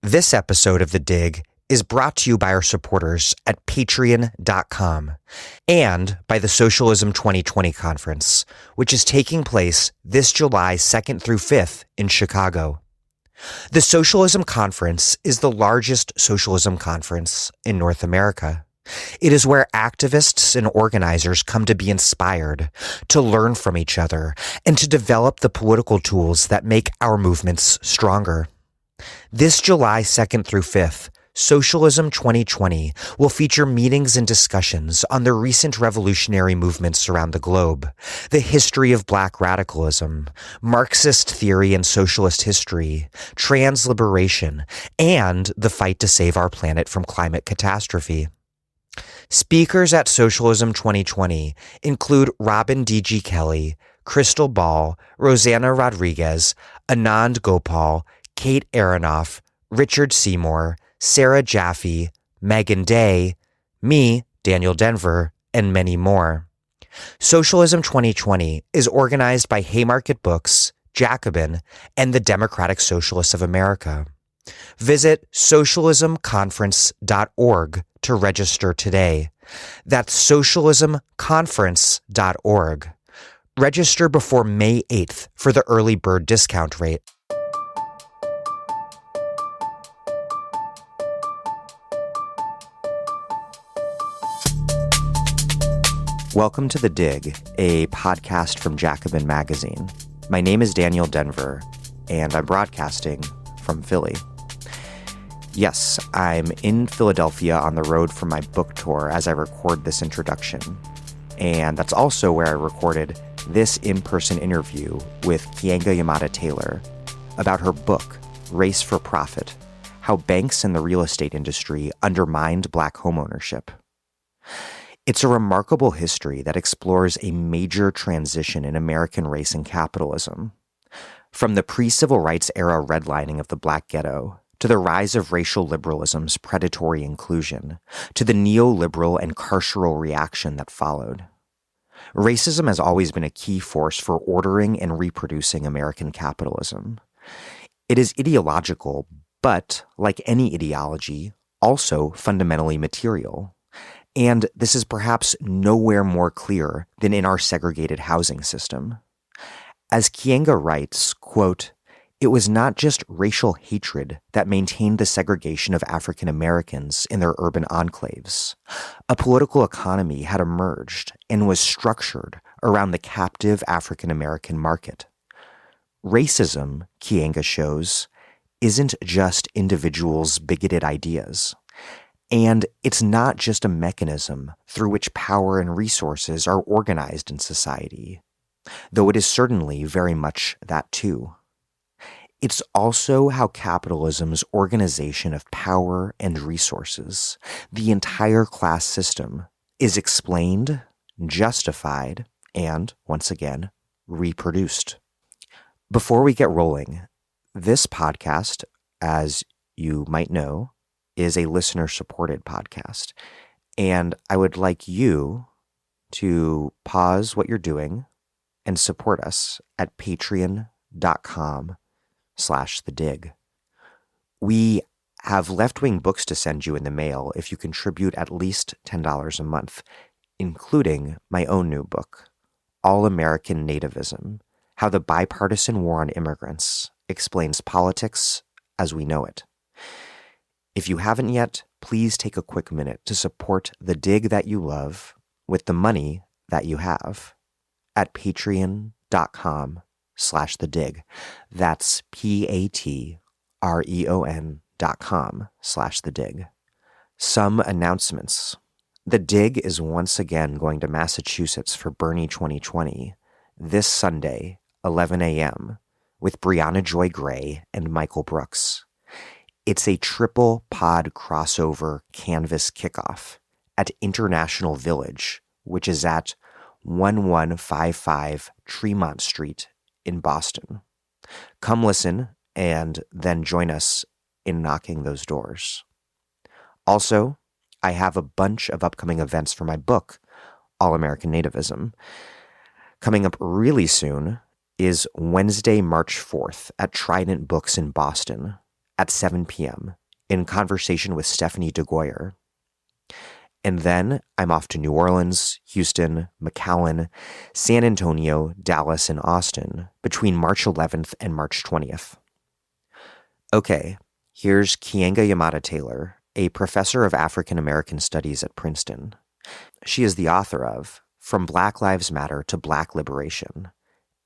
This episode of The Dig is brought to you by our supporters at patreon.com and by the Socialism 2020 conference, which is taking place this July 2nd through 5th in Chicago. The Socialism Conference is the largest socialism conference in North America. It is where activists and organizers come to be inspired, to learn from each other, and to develop the political tools that make our movements stronger. This July 2nd through 5th, Socialism 2020 will feature meetings and discussions on the recent revolutionary movements around the globe, the history of Black radicalism, Marxist theory and socialist history, trans liberation, and the fight to save our planet from climate catastrophe. Speakers at Socialism 2020 include Robin D.G. Kelly, Crystal Ball, Rosanna Rodriguez, Anand Gopal, Kate Aronoff, Richard Seymour, Sarah Jaffe, Megan Day, me, Daniel Denver, and many more. Socialism 2020 is organized by Haymarket Books, Jacobin, and the Democratic Socialists of America. Visit socialismconference.org to register today. That's socialismconference.org. Register before May 8th for the early bird discount rate. Welcome to The Dig, a podcast from Jacobin Magazine. My name is Daniel Denver, and I'm broadcasting from Philly. Yes, I'm in Philadelphia on the road for my book tour as I record this introduction. And that's also where I recorded this in-person interview with Keeanga-Yamahtta Taylor about her book, Race for Profit: How Banks and the Real Estate Industry Undermined Black Homeownership. It's a remarkable history that explores a major transition in American race and capitalism. From the pre-civil rights era redlining of the Black ghetto, to the rise of racial liberalism's predatory inclusion, to the neoliberal and carceral reaction that followed. Racism has always been a key force for ordering and reproducing American capitalism. It is ideological, but, like any ideology, also fundamentally material. And this is perhaps nowhere more clear than in our segregated housing system. As Keeanga writes, quote, "It was not just racial hatred that maintained the segregation of African Americans in their urban enclaves. A political economy had emerged and was structured around the captive African American market. Racism," Keeanga shows, "isn't just individuals' bigoted ideas. And it's not just a mechanism through which power and resources are organized in society, though it is certainly very much that too. It's also how capitalism's organization of power and resources, the entire class system, is explained, justified, and, once again, reproduced." Before we get rolling, this podcast, as you might know, is a listener-supported podcast. And I would like you to pause what you're doing and support us at patreon.com/thedig. We have left-wing books to send you in the mail if you contribute at least $10 a month, including my own new book, All-American Nativism: How the Bipartisan War on Immigrants Explains Politics as We Know It. If you haven't yet, please take a quick minute to support the dig that you love with the money that you have at patreon.com/thedig. That's patreon.com/thedig. Some announcements. The Dig is once again going to Massachusetts for Bernie 2020 this Sunday, 11 a.m., with Brianna Joy Gray and Michael Brooks. It's a triple pod crossover canvas kickoff at International Village, which is at 1155 Tremont Street in Boston. Come listen and then join us in knocking those doors. Also, I have a bunch of upcoming events for my book, All-American Nativism. Coming up really soon is Wednesday, March 4th at Trident Books in Boston. at 7 p.m. in conversation with Stephanie DeGoyer. And then I'm off to New Orleans, Houston, McAllen, San Antonio, Dallas, and Austin between March 11th and March 20th. Okay, here's Keeanga-Yamahtta Taylor, a professor of African American Studies at Princeton. She is the author of From Black Lives Matter to Black Liberation,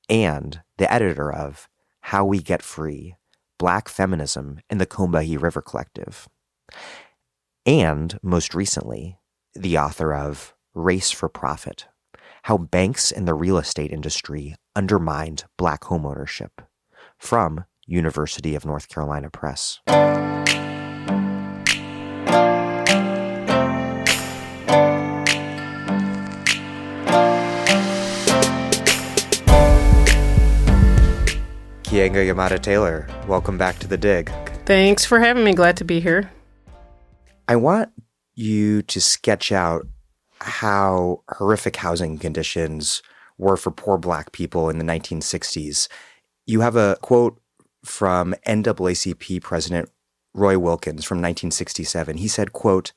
and the editor of How We Get Free, Black Feminism in the Combahee River Collective. And, most recently, the author of Race for Profit, How Banks and the Real Estate Industry Undermined Black Homeownership, from University of North Carolina Press. Keeanga-Yamahtta Taylor, welcome back to The Dig. Thanks for having me. Glad to be here. I want you to sketch out how horrific housing conditions were for poor Black people in the 1960s. You have a quote from NAACP President Roy Wilkins from 1967. He said, quote,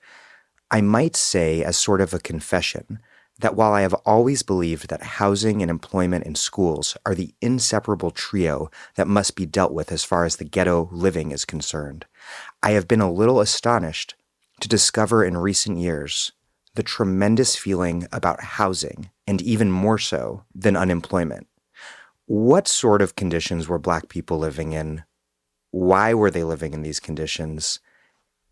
"I might say as sort of a confession that while I have always believed that housing and employment and schools are the inseparable trio that must be dealt with as far as the ghetto living is concerned, I have been a little astonished to discover in recent years the tremendous feeling about housing, and even more so than unemployment. What sort of conditions were Black people living in? Why were they living in these conditions?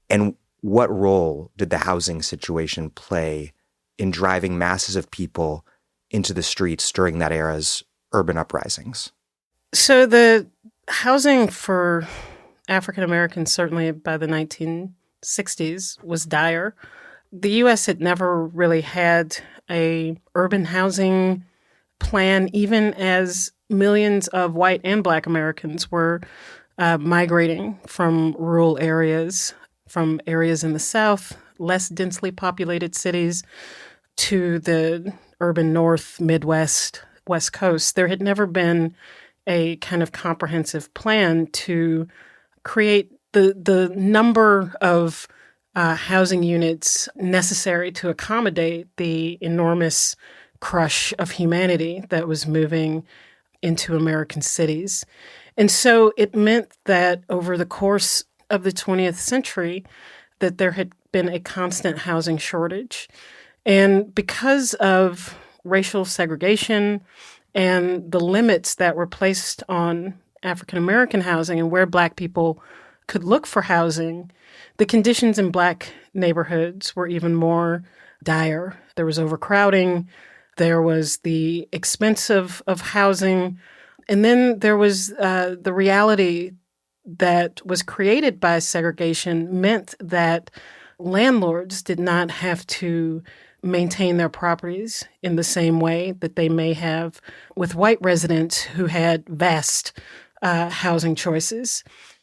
And what role did the housing situation play in driving masses of people into the streets during that era's urban uprisings?" So the housing for African Americans, certainly by the 1960s, was dire. The U.S. had never really had a urban housing plan, even as millions of white and Black Americans were migrating from rural areas, from areas in the South, less densely populated cities, to the urban North, Midwest, West Coast. There had never been a kind of comprehensive plan to create the number of housing units necessary to accommodate the enormous crush of humanity that was moving into American cities. And so it meant that over the course of the 20th century, that there had been a constant housing shortage. And because of racial segregation and the limits that were placed on African American housing and where Black people could look for housing, the conditions in Black neighborhoods were even more dire. There was overcrowding, there was the expense of housing, and then there was the reality that was created by segregation meant that landlords did not have to maintain their properties in the same way that they may have with white residents who had vast housing choices.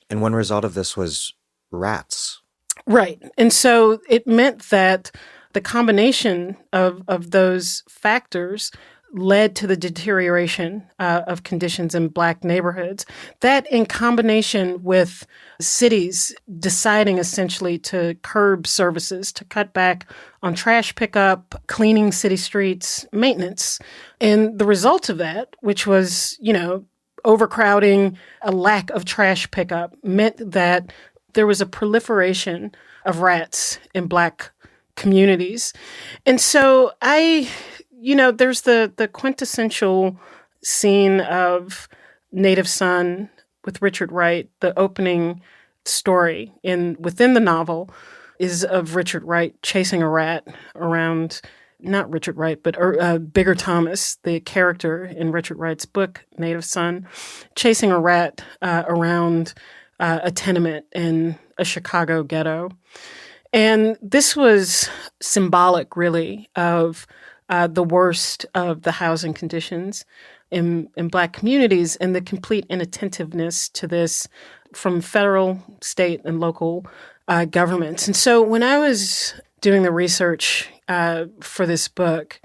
And one result of this was rats. Right. And so it meant that the combination of those factors led to the deterioration of conditions in Black neighborhoods. That, in combination with cities deciding essentially to curb services, to cut back on trash pickup, cleaning city streets, maintenance. And the result of that, which was, overcrowding, a lack of trash pickup, meant that there was a proliferation of rats in Black communities. And so there's the quintessential scene of Native Son with Richard Wright. The opening story within the novel is of Richard Wright chasing a rat around, not Richard Wright, but Bigger Thomas, the character in Richard Wright's book, Native Son, chasing a rat around a tenement in a Chicago ghetto. And this was symbolic, really, of the worst of the housing conditions in Black communities and the complete inattentiveness to this from federal, state, and local governments. And so when I was doing the research for this book,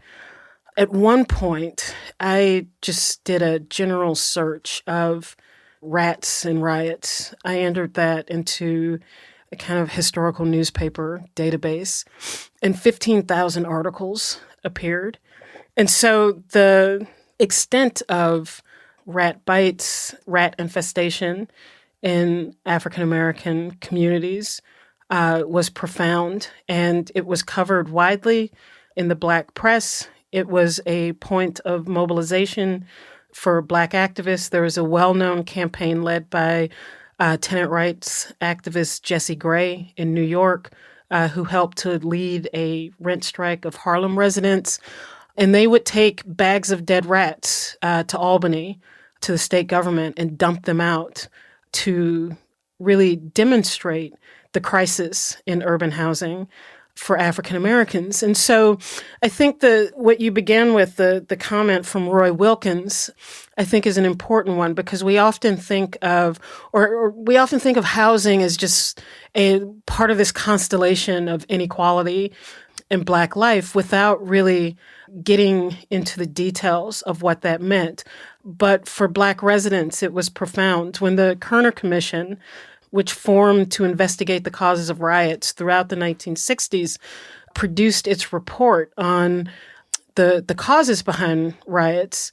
at one point, I just did a general search of Rats and Riots. I entered that into a kind of historical newspaper database, and 15,000 articles appeared. And so the extent of rat bites, rat infestation in African American communities was profound, and it was covered widely in the Black press. It was a point of mobilization for Black activists. There was a well-known campaign led by tenant rights activist Jesse Gray in New York, who helped to lead a rent strike of Harlem residents. And they would take bags of dead rats to Albany, to the state government, and dump them out to really demonstrate the crisis in urban housing for African Americans. And so I think what you began with, the comment from Roy Wilkins, I think is an important one, because we often think of, or we often think of housing as just a part of this constellation of inequality in Black life without really getting into the details of what that meant. But for Black residents, it was profound. When the Kerner Commission, which formed to investigate the causes of riots throughout the 1960s, produced its report on the causes behind riots,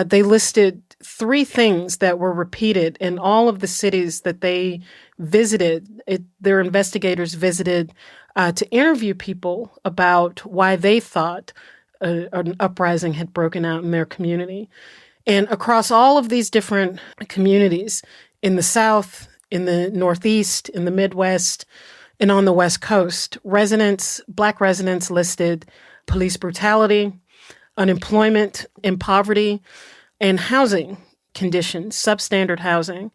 they listed 3 things that were repeated in all of the cities that they visited. Their investigators visited to interview people about why they thought an uprising had broken out in their community. And across all of these different communities in the South, in the Northeast, in the Midwest, and on the West Coast, Black residents listed police brutality, unemployment and poverty, and housing conditions, substandard housing,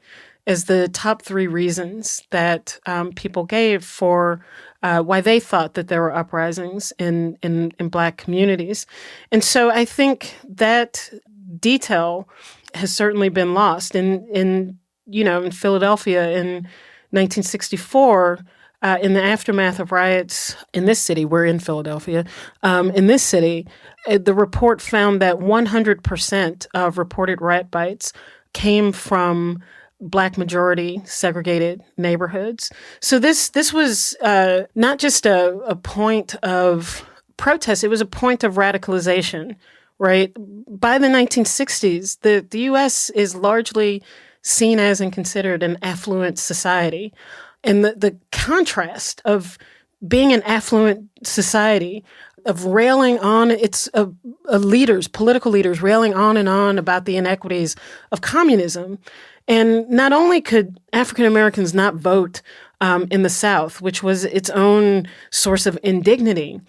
as the top 3 reasons that people gave for why they thought that there were uprisings in Black communities. And so I think that detail has certainly been lost. In Philadelphia in 1964, in the aftermath of riots in this city, we're in Philadelphia, in this city, the report found that 100% of reported rat bites came from Black majority segregated neighborhoods. So this was not just a point of protest, it was a point of radicalization, right? By the 1960s, the U.S. is largely seen as and considered an affluent society. And the contrast of being an affluent society, of railing on its political leaders railing on and on about the inequities of communism. And not only could African Americans not vote in the South, which was its own source of indignity,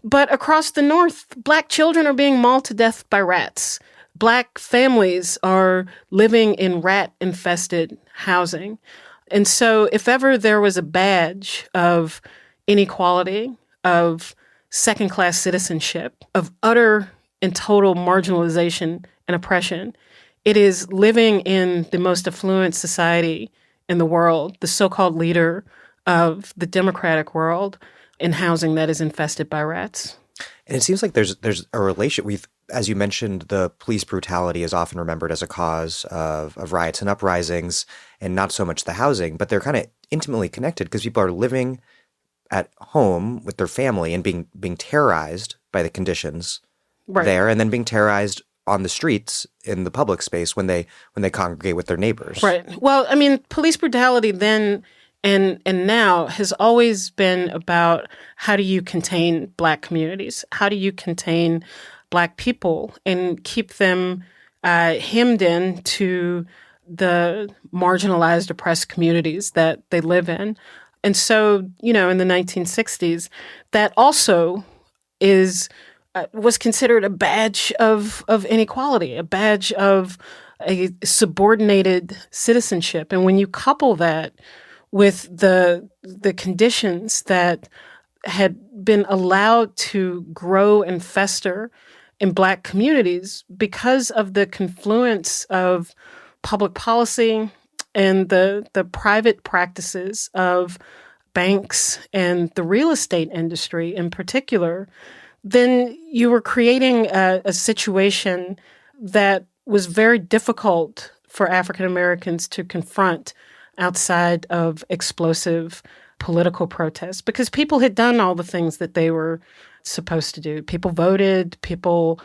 but across the North, Black children are being mauled to death by rats. Black families are living in rat-infested housing. And so if ever there was a badge of inequality, of second-class citizenship, of utter and total marginalization and oppression, it is living in the most affluent society in the world, the so-called leader of the democratic world, in housing that is infested by rats. And it seems like there's a relation. As you mentioned, the police brutality is often remembered as a cause of riots and uprisings, and not so much the housing, but they're kind of intimately connected because people are living at home with their family and being terrorized by the conditions there, and then being terrorized on the streets in the public space when they congregate with their neighbors. Right. Well, I mean, police brutality then and now has always been about how do you contain Black communities? How do you contain Black people and keep them hemmed in to the marginalized, oppressed communities that they live in? And so, in the 1960s, that also was considered a badge of inequality, a badge of a subordinated citizenship. And when you couple that with the conditions that had been allowed to grow and fester in Black communities because of the confluence of public policy and the private practices of banks and the real estate industry in particular, then you were creating a situation that was very difficult for African Americans to confront outside of explosive political protests, because people had done all the things that they were supposed to do. People voted, people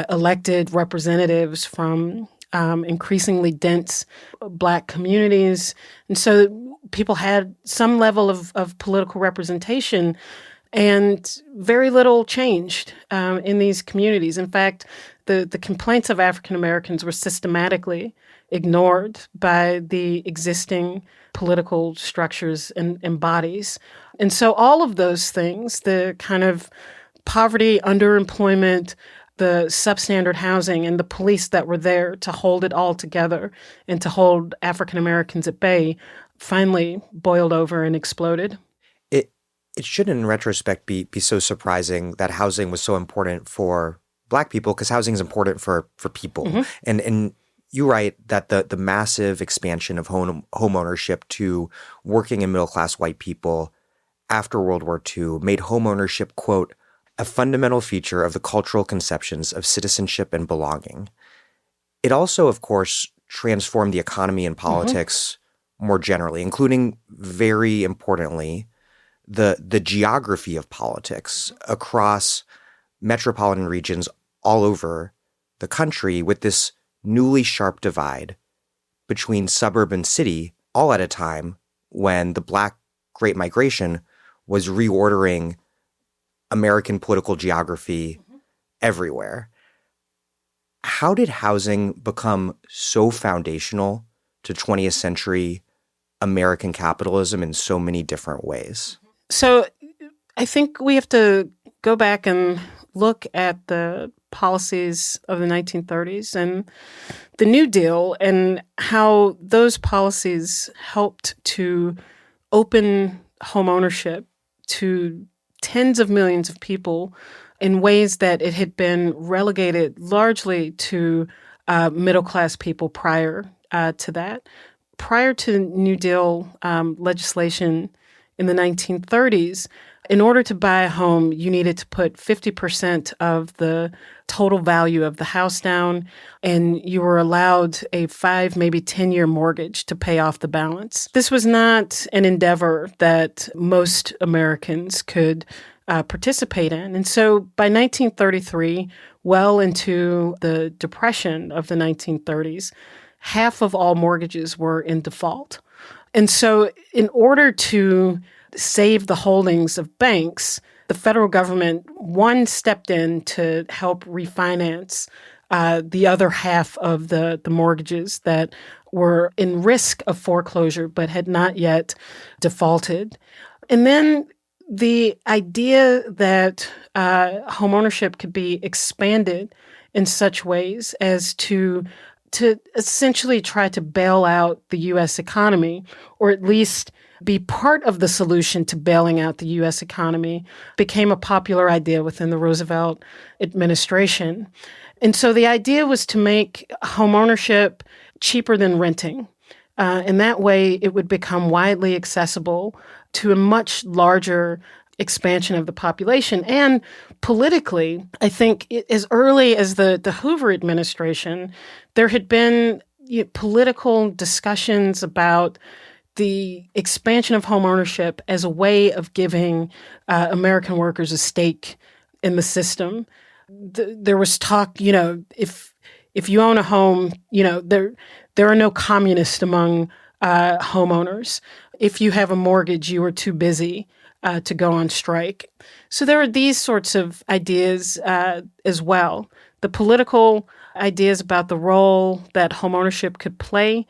elected representatives from increasingly dense Black communities. And so people had some level of political representation, and very little changed in these communities. In fact, the complaints of African Americans were systematically ignored by the existing political structures and bodies. And so all of those things, the kind of poverty, underemployment, the substandard housing, and the police that were there to hold it all together and to hold African Americans at bay, finally boiled over and exploded. It shouldn't, in retrospect, be so surprising that housing was so important for Black people, because housing is important for people. Mm-hmm. And you write that the massive expansion of home ownership to working and middle-class white people after World War II made home ownership, quote, a fundamental feature of the cultural conceptions of citizenship and belonging. It also, of course, transformed the economy and politics more generally, including, very importantly, the geography of politics across metropolitan regions all over the country, with this newly sharp divide between suburb and city, all at a time when the Black Great Migration was reordering American political geography everywhere. How did housing become so foundational to 20th century American capitalism in so many different ways? So I think we have to go back and look at the policies of the 1930s and the New Deal, and how those policies helped to open home ownership to tens of millions of people in ways that it had been relegated largely to middle-class people prior to that. Prior to New Deal legislation in the 1930s, in order to buy a home, you needed to put 50% of the total value of the house down, and you were allowed a 5, maybe 10-year mortgage to pay off the balance. This was not an endeavor that most Americans could participate in. And so by 1933, well into the Depression of the 1930s, half of all mortgages were in default. And so in order to save the holdings of banks, the federal government, one, stepped in to help refinance the other half of the mortgages that were in risk of foreclosure but had not yet defaulted. And then the idea that homeownership could be expanded in such ways as to essentially try to bail out the U.S. economy, or at least be part of the solution to bailing out the U.S. economy, became a popular idea within the Roosevelt administration. And so the idea was to make homeownership cheaper than renting. And that way it would become widely accessible to a much larger expansion of the population. And politically, I think as early as the Hoover administration, there had been political discussions about the expansion of home ownership as a way of giving American workers a stake in the system. There was talk, if you own a home, there are no communists among homeowners. If you have a mortgage, you are too busy to go on strike. So there are these sorts of ideas as well. The political ideas about the role that homeownership could play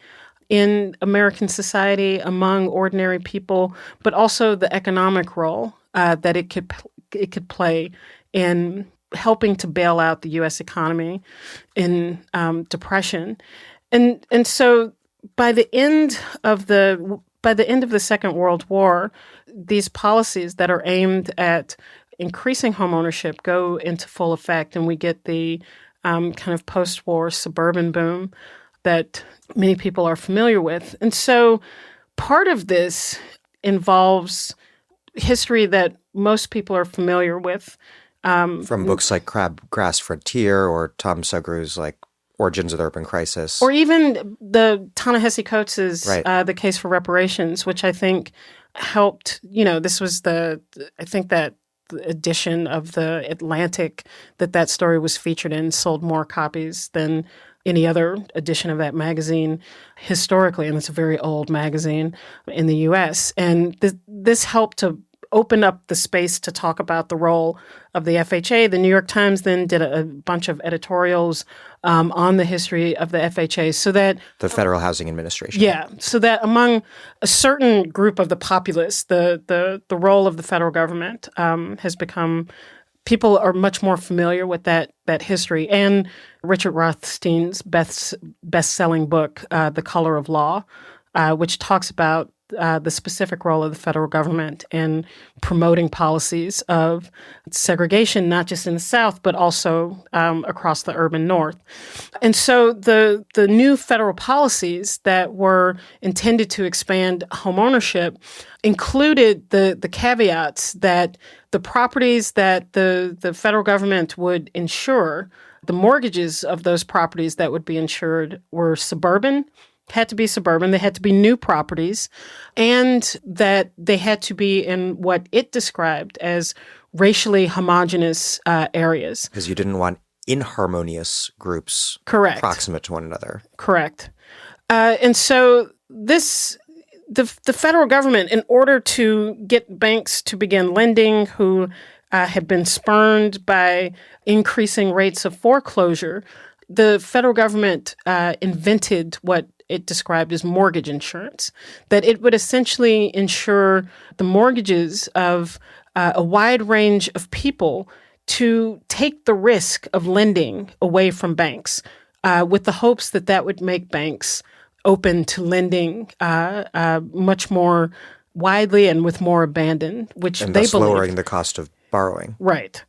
in American society among ordinary people, but also the economic role that it could play in helping to bail out the U.S. economy in depression. And so by the end of the Second World War, these policies that are aimed at increasing homeownership go into full effect, and we get the kind of post-war suburban boom that many people are familiar with. And so part of this involves history that most people are familiar with. From books like Crabgrass Frontier or Tom Sugrew's Origins of the Urban Crisis. Or even the Ta-Nehisi Coates' Right. The Case for Reparations, which I think helped, this was I think that the edition of the Atlantic that story was featured in sold more copies than any other edition of that magazine historically, and it's a very old magazine in the U.S. And this helped to open up the space to talk about the role of the FHA. The New York Times then did a bunch of editorials on the history of the FHA, so that the Federal Housing Administration. Yeah, so that among a certain group of the populace, the role of the federal government has become. People are much more familiar with that history. And Richard Rothstein's best-selling book, The Color of Law, which talks about the specific role of the federal government in promoting policies of segregation, not just in the South, but also across the urban North. And so the new federal policies that were intended to expand homeownership included the caveats that the properties that the federal government would insure, the mortgages of those properties that would be insured were had to be suburban, they had to be new properties, and that they had to be in what it described as racially homogenous areas. Because you didn't want inharmonious groups Correct. Proximate to one another. Correct. And so the federal government, in order to get banks to begin lending who had been spurned by increasing rates of foreclosure, the federal government invented what it described as mortgage insurance, that it would essentially insure the mortgages of a wide range of people to take the risk of lending away from banks with the hopes that would make banks open to lending much more widely and with more abandon, which and they thus believed. lowering the cost of borrowing. Right.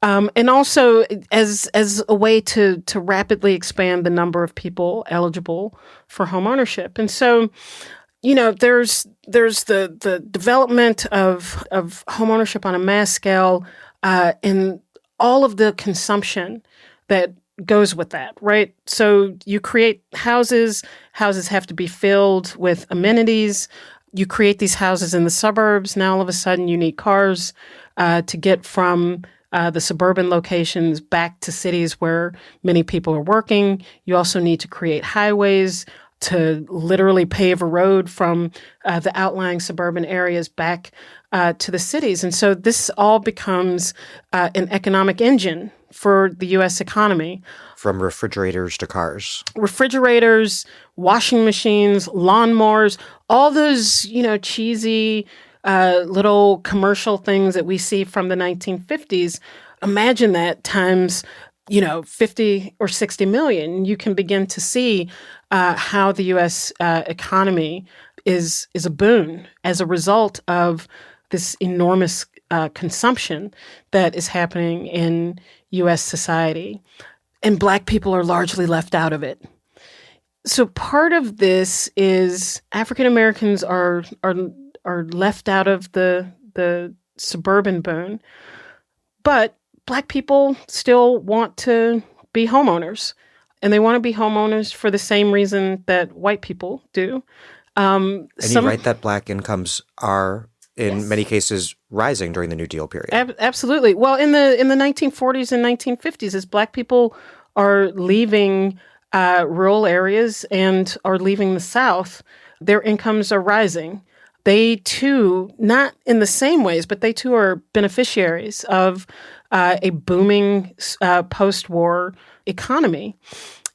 And also as a way to rapidly expand the number of people eligible for homeownership. And so, there's the development of homeownership on a mass scale and all of the consumption that goes with that, right? So you create houses have to be filled with amenities. You create these houses in the suburbs. Now all of a sudden you need cars to get from the suburban locations back to cities where many people are working. You also need to create highways to literally pave a road from the outlying suburban areas back to the cities. And so this all becomes an economic engine for the U.S. economy. From refrigerators to cars. Refrigerators, washing machines, lawnmowers, all those, cheesy little commercial things that we see from the 1950s. Imagine that times, 50 or 60 million. You can begin to see how the U.S. Economy is a boon as a result of this enormous consumption that is happening in U.S. society. And Black people are largely left out of it. So part of this is African Americans are left out of the suburban boom, but Black people still want to be homeowners, and they want to be homeowners for the same reason that white people do. And you write that Black incomes are, in many cases, rising during the New Deal period. Absolutely. Well, in the 1940s and 1950s, as Black people are leaving rural areas and are leaving the South, their incomes are rising. They too, not in the same ways, but they too are beneficiaries of a booming post-war economy.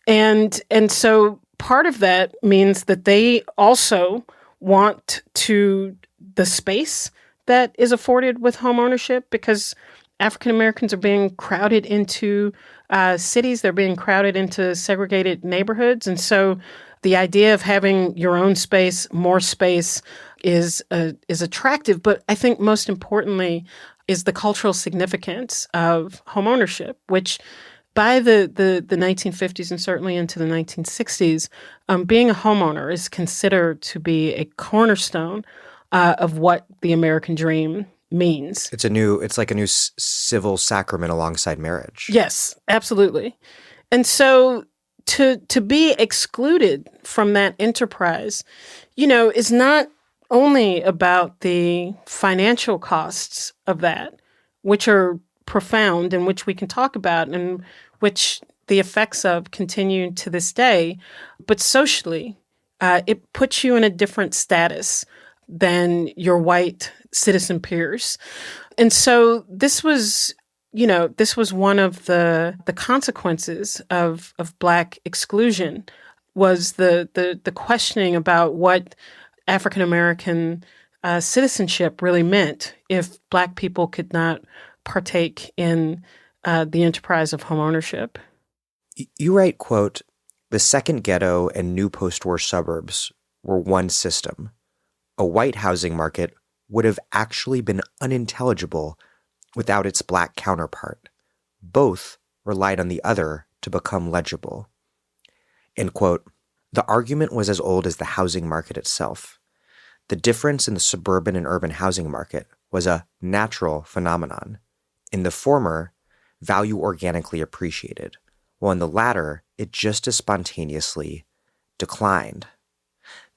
And so part of that means that they also want the space that is afforded with homeownership, because African Americans are being crowded into cities. They're being crowded into segregated neighborhoods. And so the idea of having your own space, more space, is attractive. But I think most importantly is the cultural significance of homeownership, which by the 1950s and certainly into the 1960s, being a homeowner is considered to be a cornerstone of what the American dream means. It's like a new civil sacrament alongside marriage. Yes, absolutely. And so to be excluded from that enterprise, is not only about the financial costs of that, which are profound and which we can talk about and which the effects of continue to this day, but socially, it puts you in a different status than your white citizen peers. And so this was one of the consequences of Black exclusion was the questioning about what African American citizenship really meant if Black people could not partake in the enterprise of homeownership. You write, quote, "The second ghetto and new post-war suburbs were one system. A white housing market would have actually been unintelligible without its Black counterpart. Both relied on the other to become legible." End quote. The argument was as old as the housing market itself. The difference in the suburban and urban housing market was a natural phenomenon. In the former, value organically appreciated, while in the latter, it just as spontaneously declined.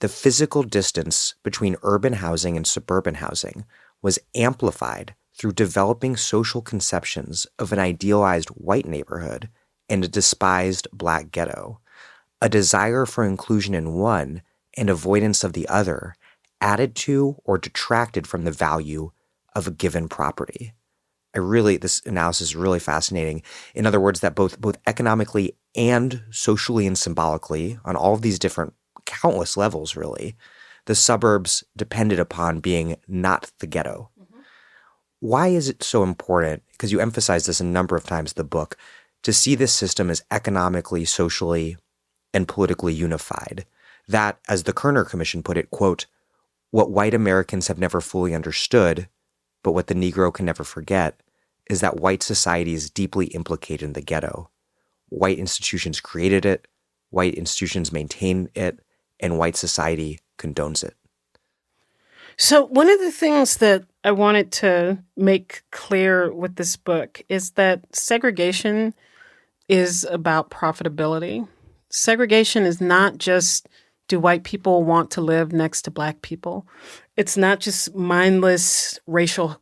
The physical distance between urban housing and suburban housing was amplified through developing social conceptions of an idealized white neighborhood and a despised Black ghetto. A desire for inclusion in one and avoidance of the other added to or detracted from the value of a given property. This analysis is really fascinating. In other words, that both economically and socially and symbolically, on all of these different countless levels, really, the suburbs depended upon being not the ghetto. Mm-hmm. Why is it so important, because you emphasize this a number of times in the book, to see this system as economically, socially, and politically unified? That, as the Kerner Commission put it, quote, "What white Americans have never fully understood, but what the Negro can never forget, is that white society is deeply implicated in the ghetto. White institutions created it, white institutions maintain it, and white society condones it." So one of the things that I wanted to make clear with this book is that segregation is about profitability. Segregation is not just, do white people want to live next to Black people? It's not just mindless racial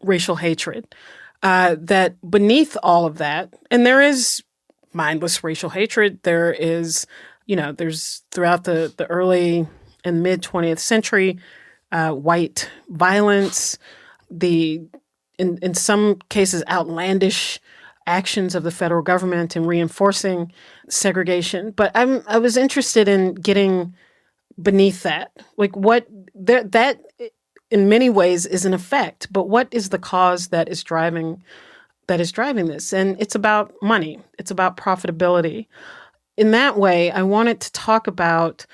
hatred. That beneath all of that, and there is mindless racial hatred, there is, there's throughout the early and mid 20th century, white violence, in some cases outlandish actions of the federal government in reinforcing segregation. But I was interested in getting beneath that, like that in many ways is an effect, but what is the cause that is driving this? And it's about money. It's about profitability. In that way, I wanted to talk about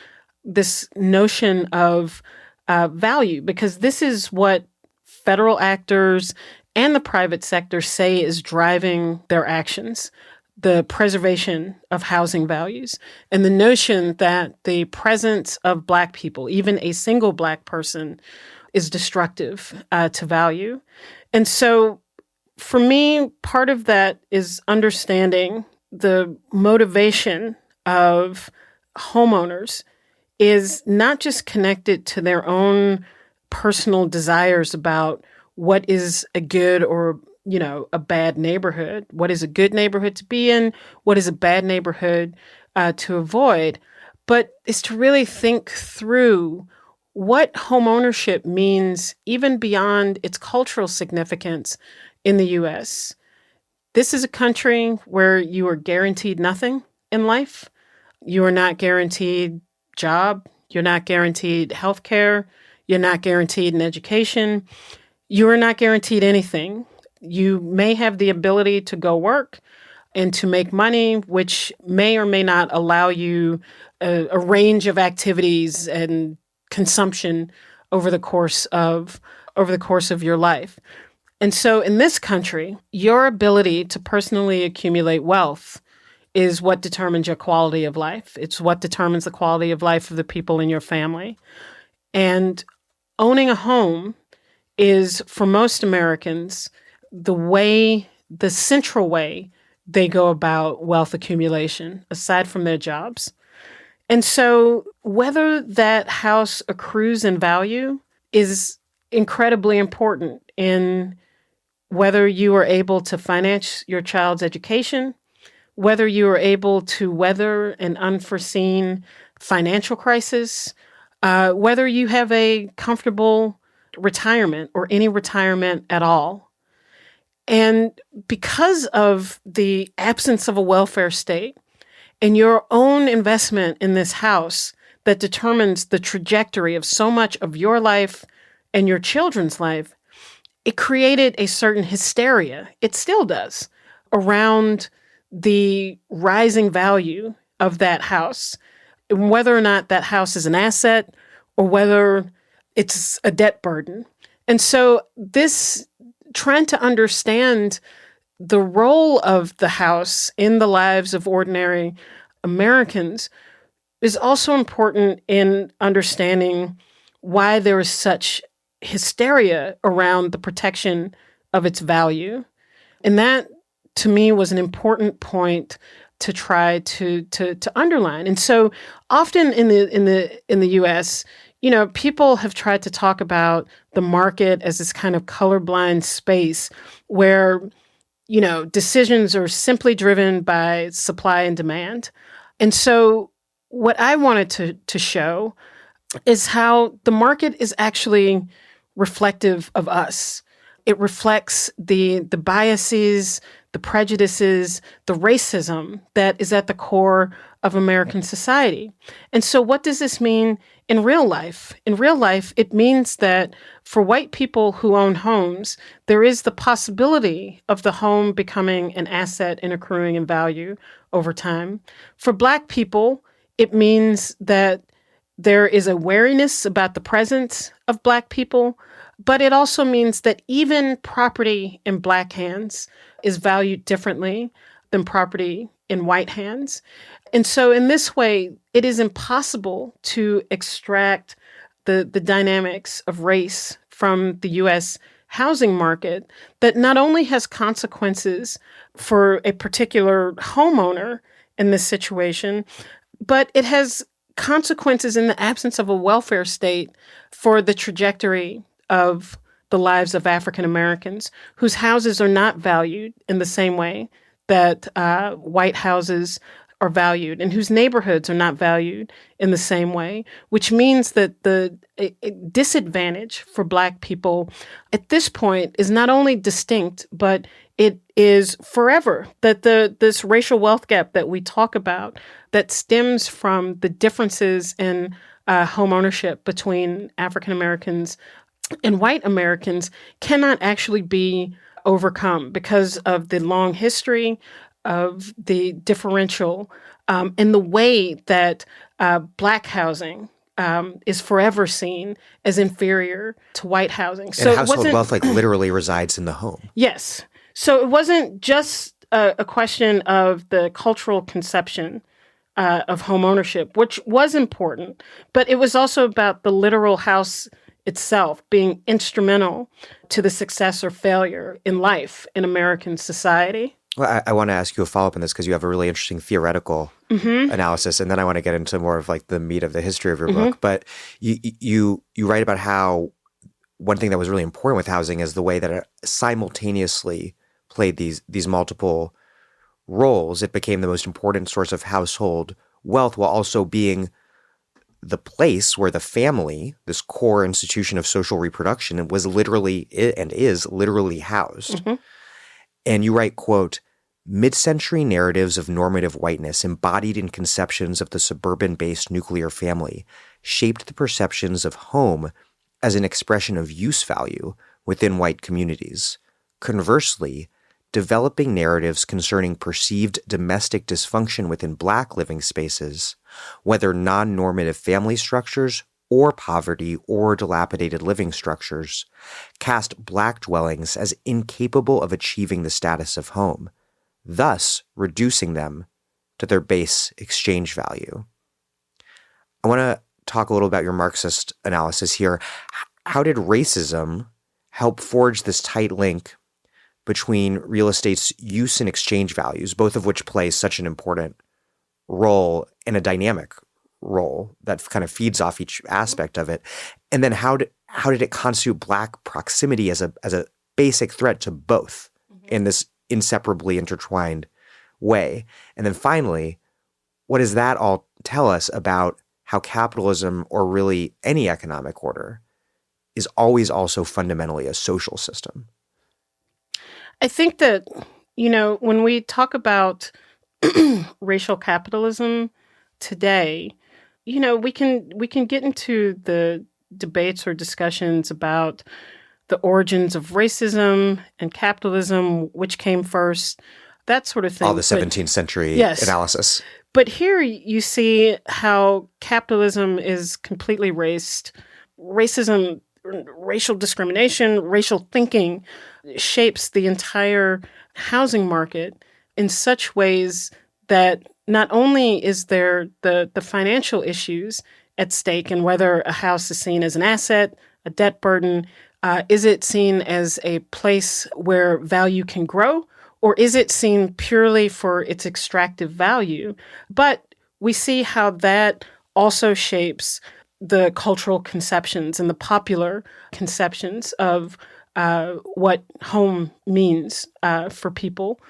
this notion of value, because this is what federal actors and the private sector say is driving their actions: the preservation of housing values and the notion that the presence of Black people, even a single Black person, is destructive to value. And so for me, part of that is understanding the motivation of homeowners is not just connected to their own personal desires about what is a good or, a bad neighborhood, what is a good neighborhood to be in, what is a bad neighborhood to avoid, but is to really think through what homeownership means even beyond its cultural significance in the U.S. This is a country where you are guaranteed nothing in life. You are not guaranteed job. You're not guaranteed health care. You're not guaranteed an education. You are not guaranteed anything. You may have the ability to go work and to make money, which may or may not allow you a range of activities and consumption over the course of your life. And so in this country, your ability to personally accumulate wealth is what determines your quality of life. It's what determines the quality of life of the people in your family. And owning a home is, for most Americans, the central way they go about wealth accumulation, aside from their jobs. And so whether that house accrues in value is incredibly important in whether you are able to finance your child's education, whether you are able to weather an unforeseen financial crisis, whether you have a comfortable retirement or any retirement at all. And because of the absence of a welfare state and your own investment in this house that determines the trajectory of so much of your life and your children's life, it created a certain hysteria, it still does, around the rising value of that house, whether or not that house is an asset or whether it's a debt burden. And so this trying to understand the role of the house in the lives of ordinary Americans is also important in understanding why there is such hysteria around the protection of its value. And that, to me, was an important point to try to underline. And so often in the US, people have tried to talk about the market as this kind of colorblind space where, decisions are simply driven by supply and demand. And so what I wanted to show is how the market is actually reflective of us. It reflects the biases, the prejudices, the racism that is at the core of American society. And so what does this mean in real life? In real life, it means that for white people who own homes, there is the possibility of the home becoming an asset and accruing in value over time. For Black people, it means that there is a wariness about the presence of Black people, but it also means that even property in Black hands is valued differently than property in white hands. And so in this way, it is impossible to extract the dynamics of race from the U.S. housing market that not only has consequences for a particular homeowner in this situation, but it has consequences in the absence of a welfare state for the trajectory of the lives of African Americans whose houses are not valued in the same way that white houses are valued and whose neighborhoods are not valued in the same way, which means that the disadvantage for Black people at this point is not only distinct, but it is forever. That this racial wealth gap that we talk about that stems from the differences in home ownership between African Americans and white Americans cannot actually be overcome because of the long history of the differential and the way that Black housing is forever seen as inferior to white housing. So and household wealth literally resides in the home. Yes. So it wasn't just a question of the cultural conception of home ownership, which was important, but it was also about the literal house itself being instrumental to the success or failure in life in American society. Well, I want to ask you a follow-up on this because you have a really interesting theoretical analysis, and then I want to get into more of the meat of the history of your book. But you write about how one thing that was really important with housing is the way that it simultaneously played these multiple roles. It became the most important source of household wealth while also being the place where the family, this core institution of social reproduction, was literally and is literally housed. And you write, quote, "Mid-century narratives of normative whiteness embodied in conceptions of the suburban-based nuclear family shaped the perceptions of home as an expression of use value within white communities. Conversely, developing narratives concerning perceived domestic dysfunction within Black living spaces, whether non-normative family structures or poverty or dilapidated living structures, cast Black dwellings as incapable of achieving the status of home, thus reducing them to their base exchange value." I want to talk a little about your Marxist analysis here. How did racism help forge this tight link between real estate's use and exchange values, both of which play such an important role and a dynamic role that kind of feeds off each aspect of it. And then how did it constitute Black proximity as a basic threat to both in this inseparably intertwined way? And then finally, what does that all tell us about how capitalism, or really any economic order, is always also fundamentally a social system? I think that, when we talk about racial capitalism today, we can get into the debates or discussions about the origins of racism and capitalism, which came first, that sort of thing. All the 17th century analysis. But here you see how capitalism is completely raced. Racism, racial discrimination, racial thinking shapes the entire housing market in such ways that not only is there the financial issues at stake and whether a house is seen as an asset, a debt burden, is it seen as a place where value can grow, or is it seen purely for its extractive value? But we see how that also shapes the cultural conceptions and the popular conceptions of what home means for people.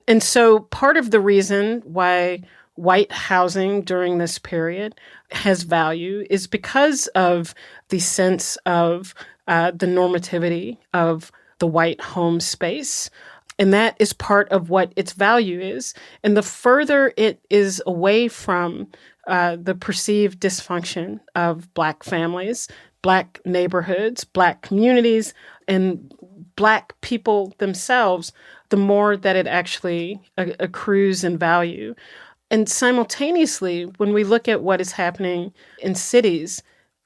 And so part of the reason why white housing during this period has value is because of the sense of the normativity of the white home space. And that is part of what its value is. And the further it is away from the perceived dysfunction of Black families, Black neighborhoods, Black communities, and Black people themselves, the more that it actually accrues in value. And simultaneously, when we look at what is happening in cities,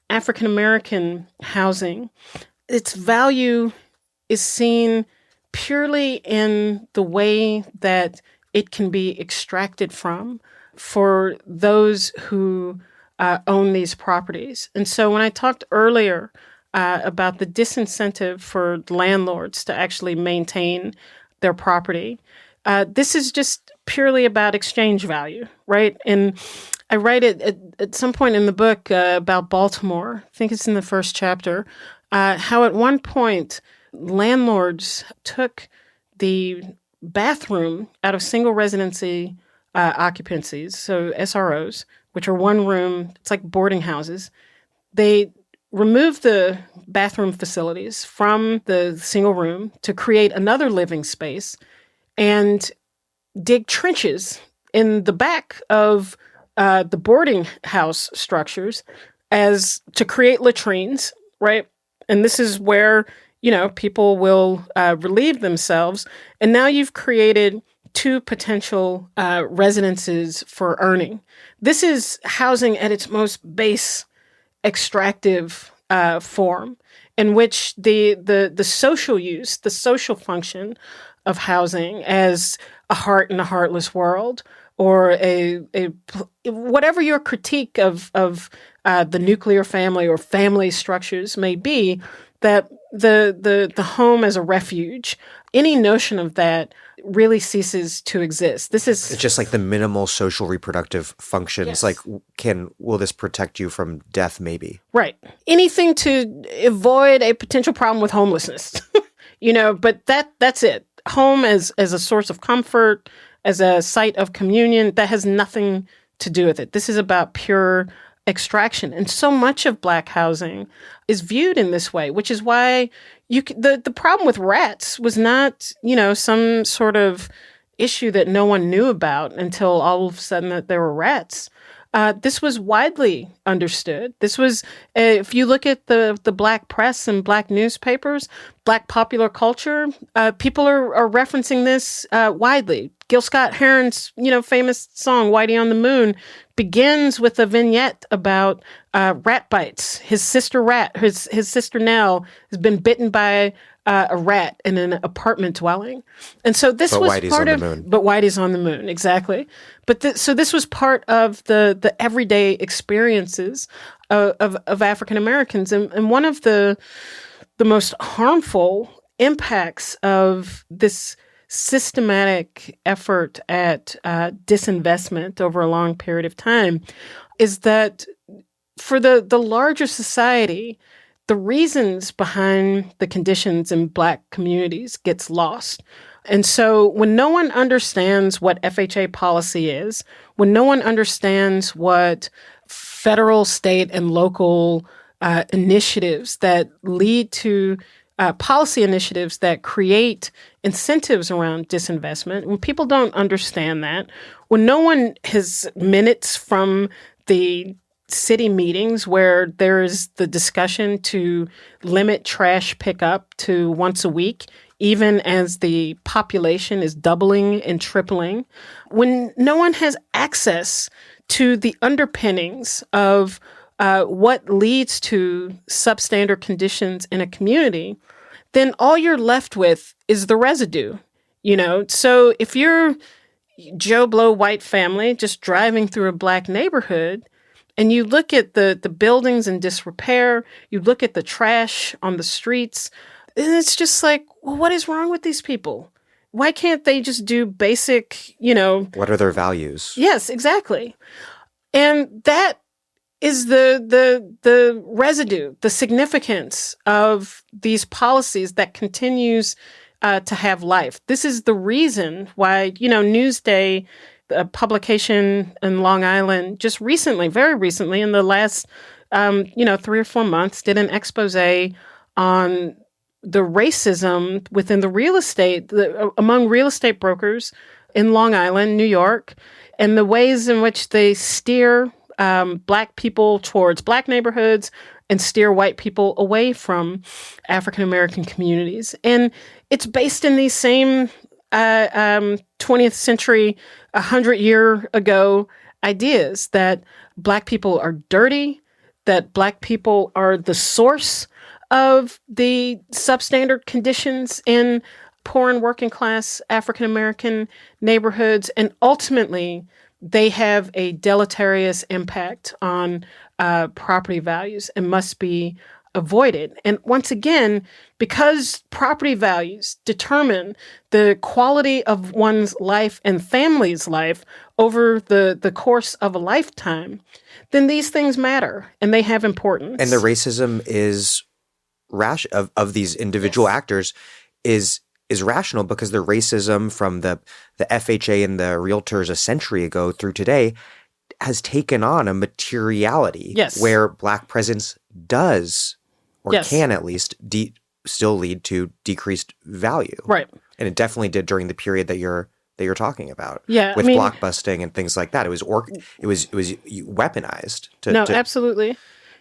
African American housing, its value is seen purely in the way that it can be extracted from for those who own these properties. And so when I talked earlier about the disincentive for landlords to actually maintain their property, this is just purely about exchange value, right? And I write it at some point in the book about Baltimore, I think it's in the first chapter, how at one point landlords took the bathroom out of single residency occupancies, so SROs, which are one room, it's like boarding houses. They removed the bathroom facilities from the single room to create another living space and dig trenches in the back of the boarding house structures as to create latrines, right? And this is where, people will relieve themselves. And now you've created two potential residences for earning. This is housing at its most base extractive form, in which the social use, the social function of housing as a heart in a heartless world, or a whatever your critique of the nuclear family or family structures may be, that the home as a refuge, any notion of that really ceases to exist. It's just like the minimal social reproductive functions. Yes. Like, will this protect you from death? Maybe. Right. Anything to avoid a potential problem with homelessness, but that's it. Home as a source of comfort, as a site of communion, that has nothing to do with it. This is about pure extraction. And so much of Black housing is viewed in this way, which is why the problem with rats was not, some sort of issue that no one knew about until all of a sudden that there were rats. This was widely understood. This was, if you look at the Black press and Black newspapers, Black popular culture, people are referencing this widely. Gil Scott-Heron's, famous song, Whitey on the Moon, begins with a vignette about rat bites. His sister Nell has been bitten by a rat in an apartment dwelling. And so this was Whitey's part on of... the moon. But Whitey's on the moon, exactly. But so this was part of the everyday experiences of African Americans. And one of the most harmful impacts of this systematic effort at disinvestment over a long period of time is that for the larger society, the reasons behind the conditions in Black communities gets lost. And so when no one understands what FHA policy is, when no one understands what federal, state, and local initiatives that lead to policy initiatives that create incentives around disinvestment, when people don't understand that, when no one has minutes from the city meetings where there is the discussion to limit trash pickup to once a week, even as the population is doubling and tripling, when no one has access to the underpinnings of what leads to substandard conditions in a community, then all you're left with is the residue. So if you're Joe Blow white family just driving through a Black neighborhood, and you look at the buildings in disrepair, you look at the trash on the streets, and it's just like, well, what is wrong with these people? Why can't they just do basic, What are their values? Yes, exactly. And that is the residue, the significance of these policies that continues to have life. This is the reason why, Newsday, a publication in Long Island, just recently, very recently, in the last, 3 or 4 months, did an expose on the racism within the real estate, among real estate brokers in Long Island, New York, and the ways in which they steer Black people towards Black neighborhoods and steer white people away from African American communities. And it's based in these same 20th century, 100 year ago ideas that Black people are dirty, that Black people are the source of the substandard conditions in poor and working class African American neighborhoods, and ultimately they have a deleterious impact on property values and must be avoided. And once again, because property values determine the quality of one's life and family's life over the course of a lifetime, then these things matter and they have importance. And the racism is of these individual actors is rational because the racism from the FHA and the realtors a century ago through today has taken on a materiality where Black presence does or can at least still lead to decreased value. Right. And it definitely did during the period that you're talking about. Yeah, with blockbusting and things like that. It was weaponized. Absolutely.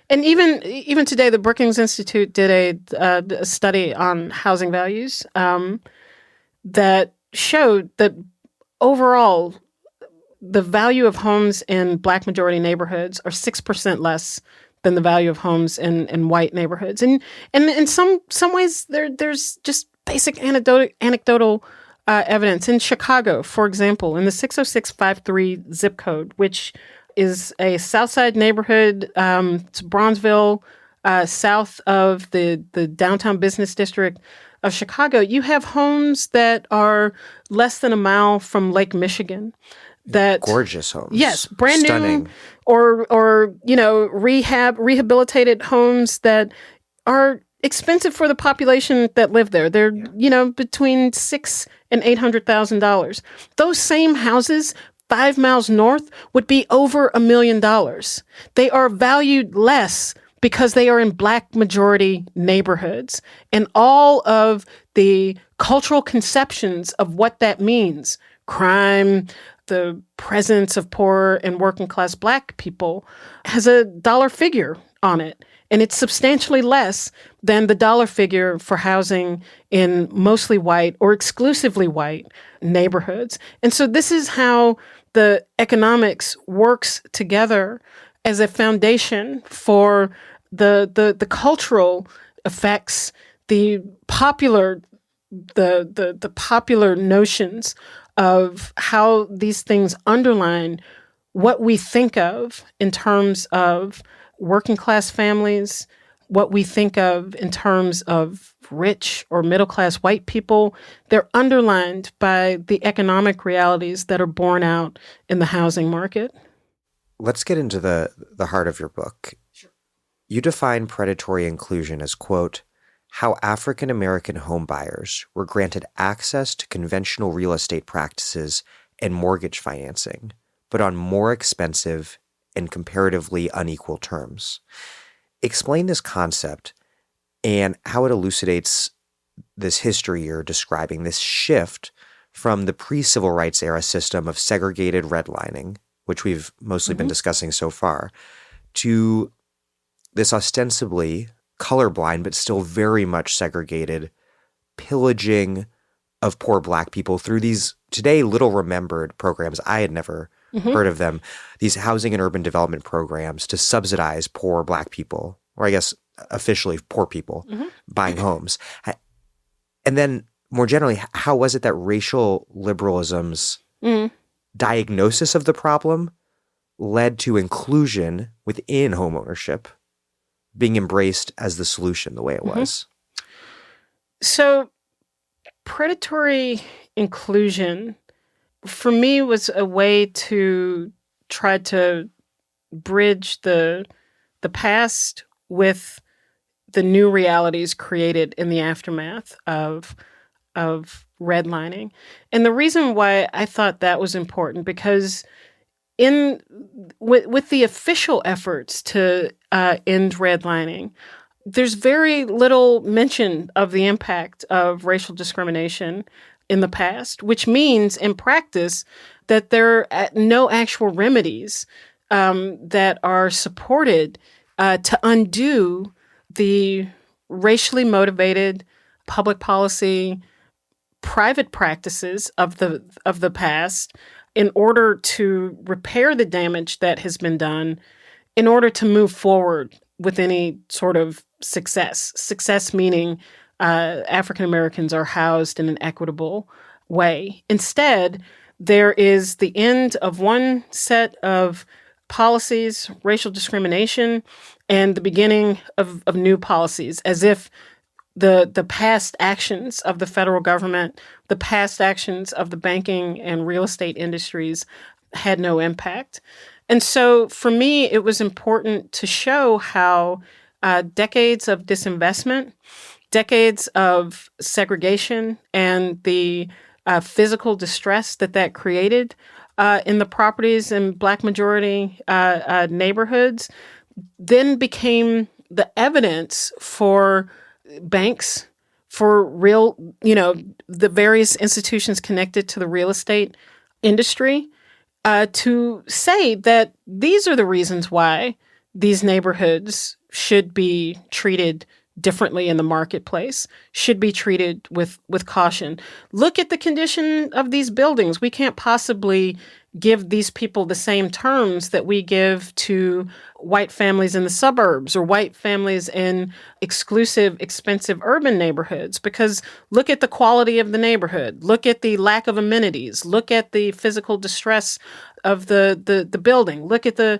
And even today, the Brookings Institute did a study on housing values that showed that overall, the value of homes in Black majority neighborhoods are 6% less than the value of homes in white neighborhoods. And in some ways, there's just basic anecdotal evidence. In Chicago, for example, in the 60653 zip code, which is a South Side neighborhood, it's Bronzeville, south of the downtown business district of Chicago, you have homes that are less than a mile from Lake Michigan. That gorgeous homes. Yes, brand Stunning. new or rehabilitated homes that are expensive for the population that live there. They're between $600,000 and $800,000. Those same houses 5 miles north would be over $1 million. They are valued less because they are in Black majority neighborhoods, and all of the cultural conceptions of what that means, crime, the presence of poor and working class Black people, has a dollar figure on it. And it's substantially less than the dollar figure for housing in mostly white or exclusively white neighborhoods. And so this is how the economics works together as a foundation for the cultural effects, the popular notions of how these things underline what we think of in terms of working class families, what we think of in terms of rich or middle-class white people, they're underlined by the economic realities that are borne out in the housing market. Let's get into the heart of your book. Sure. You define predatory inclusion as, quote, how African American homebuyers were granted access to conventional real estate practices and mortgage financing, but on more expensive and comparatively unequal terms. Explain this concept and how it elucidates this history you're describing, this shift from the pre-civil rights era system of segregated redlining, which we've mostly been discussing so far, to this ostensibly colorblind but still very much segregated pillaging of poor Black people through these today little remembered programs. I had never heard of them, these housing and urban development programs to subsidize poor Black people, or I guess officially poor people, buying homes. And then more generally, how was it that racial liberalism's diagnosis of the problem led to inclusion within homeownership being embraced as the solution the way it was? So predatory inclusion, for me, was a way to try to bridge the past with the new realities created in the aftermath of redlining. And the reason why I thought that was important, because with the official efforts to end redlining, there's very little mention of the impact of racial discrimination in the past, which means in practice that there are no actual remedies that are supported to undo the racially motivated public policy private practices of the past in order to repair the damage that has been done, in order to move forward with any sort of success. Success meaning African Americans are housed in an equitable way. Instead, there is the end of one set of policies, racial discrimination, and the beginning of new policies, as if the past actions of the federal government, the past actions of the banking and real estate industries had no impact. And so for me, it was important to show how decades of disinvestment, decades of segregation, and the physical distress that created in the properties in Black majority neighborhoods then became the evidence for banks, for real, the various institutions connected to the real estate industry, to say that these are the reasons why these neighborhoods should be treated differently in the marketplace, should be treated with caution. Look at the condition of these buildings. We can't possibly give these people the same terms that we give to white families in the suburbs or white families in exclusive, expensive urban neighborhoods, because look at the quality of the neighborhood. Look at the lack of amenities. Look at the physical distress of the building. Look at the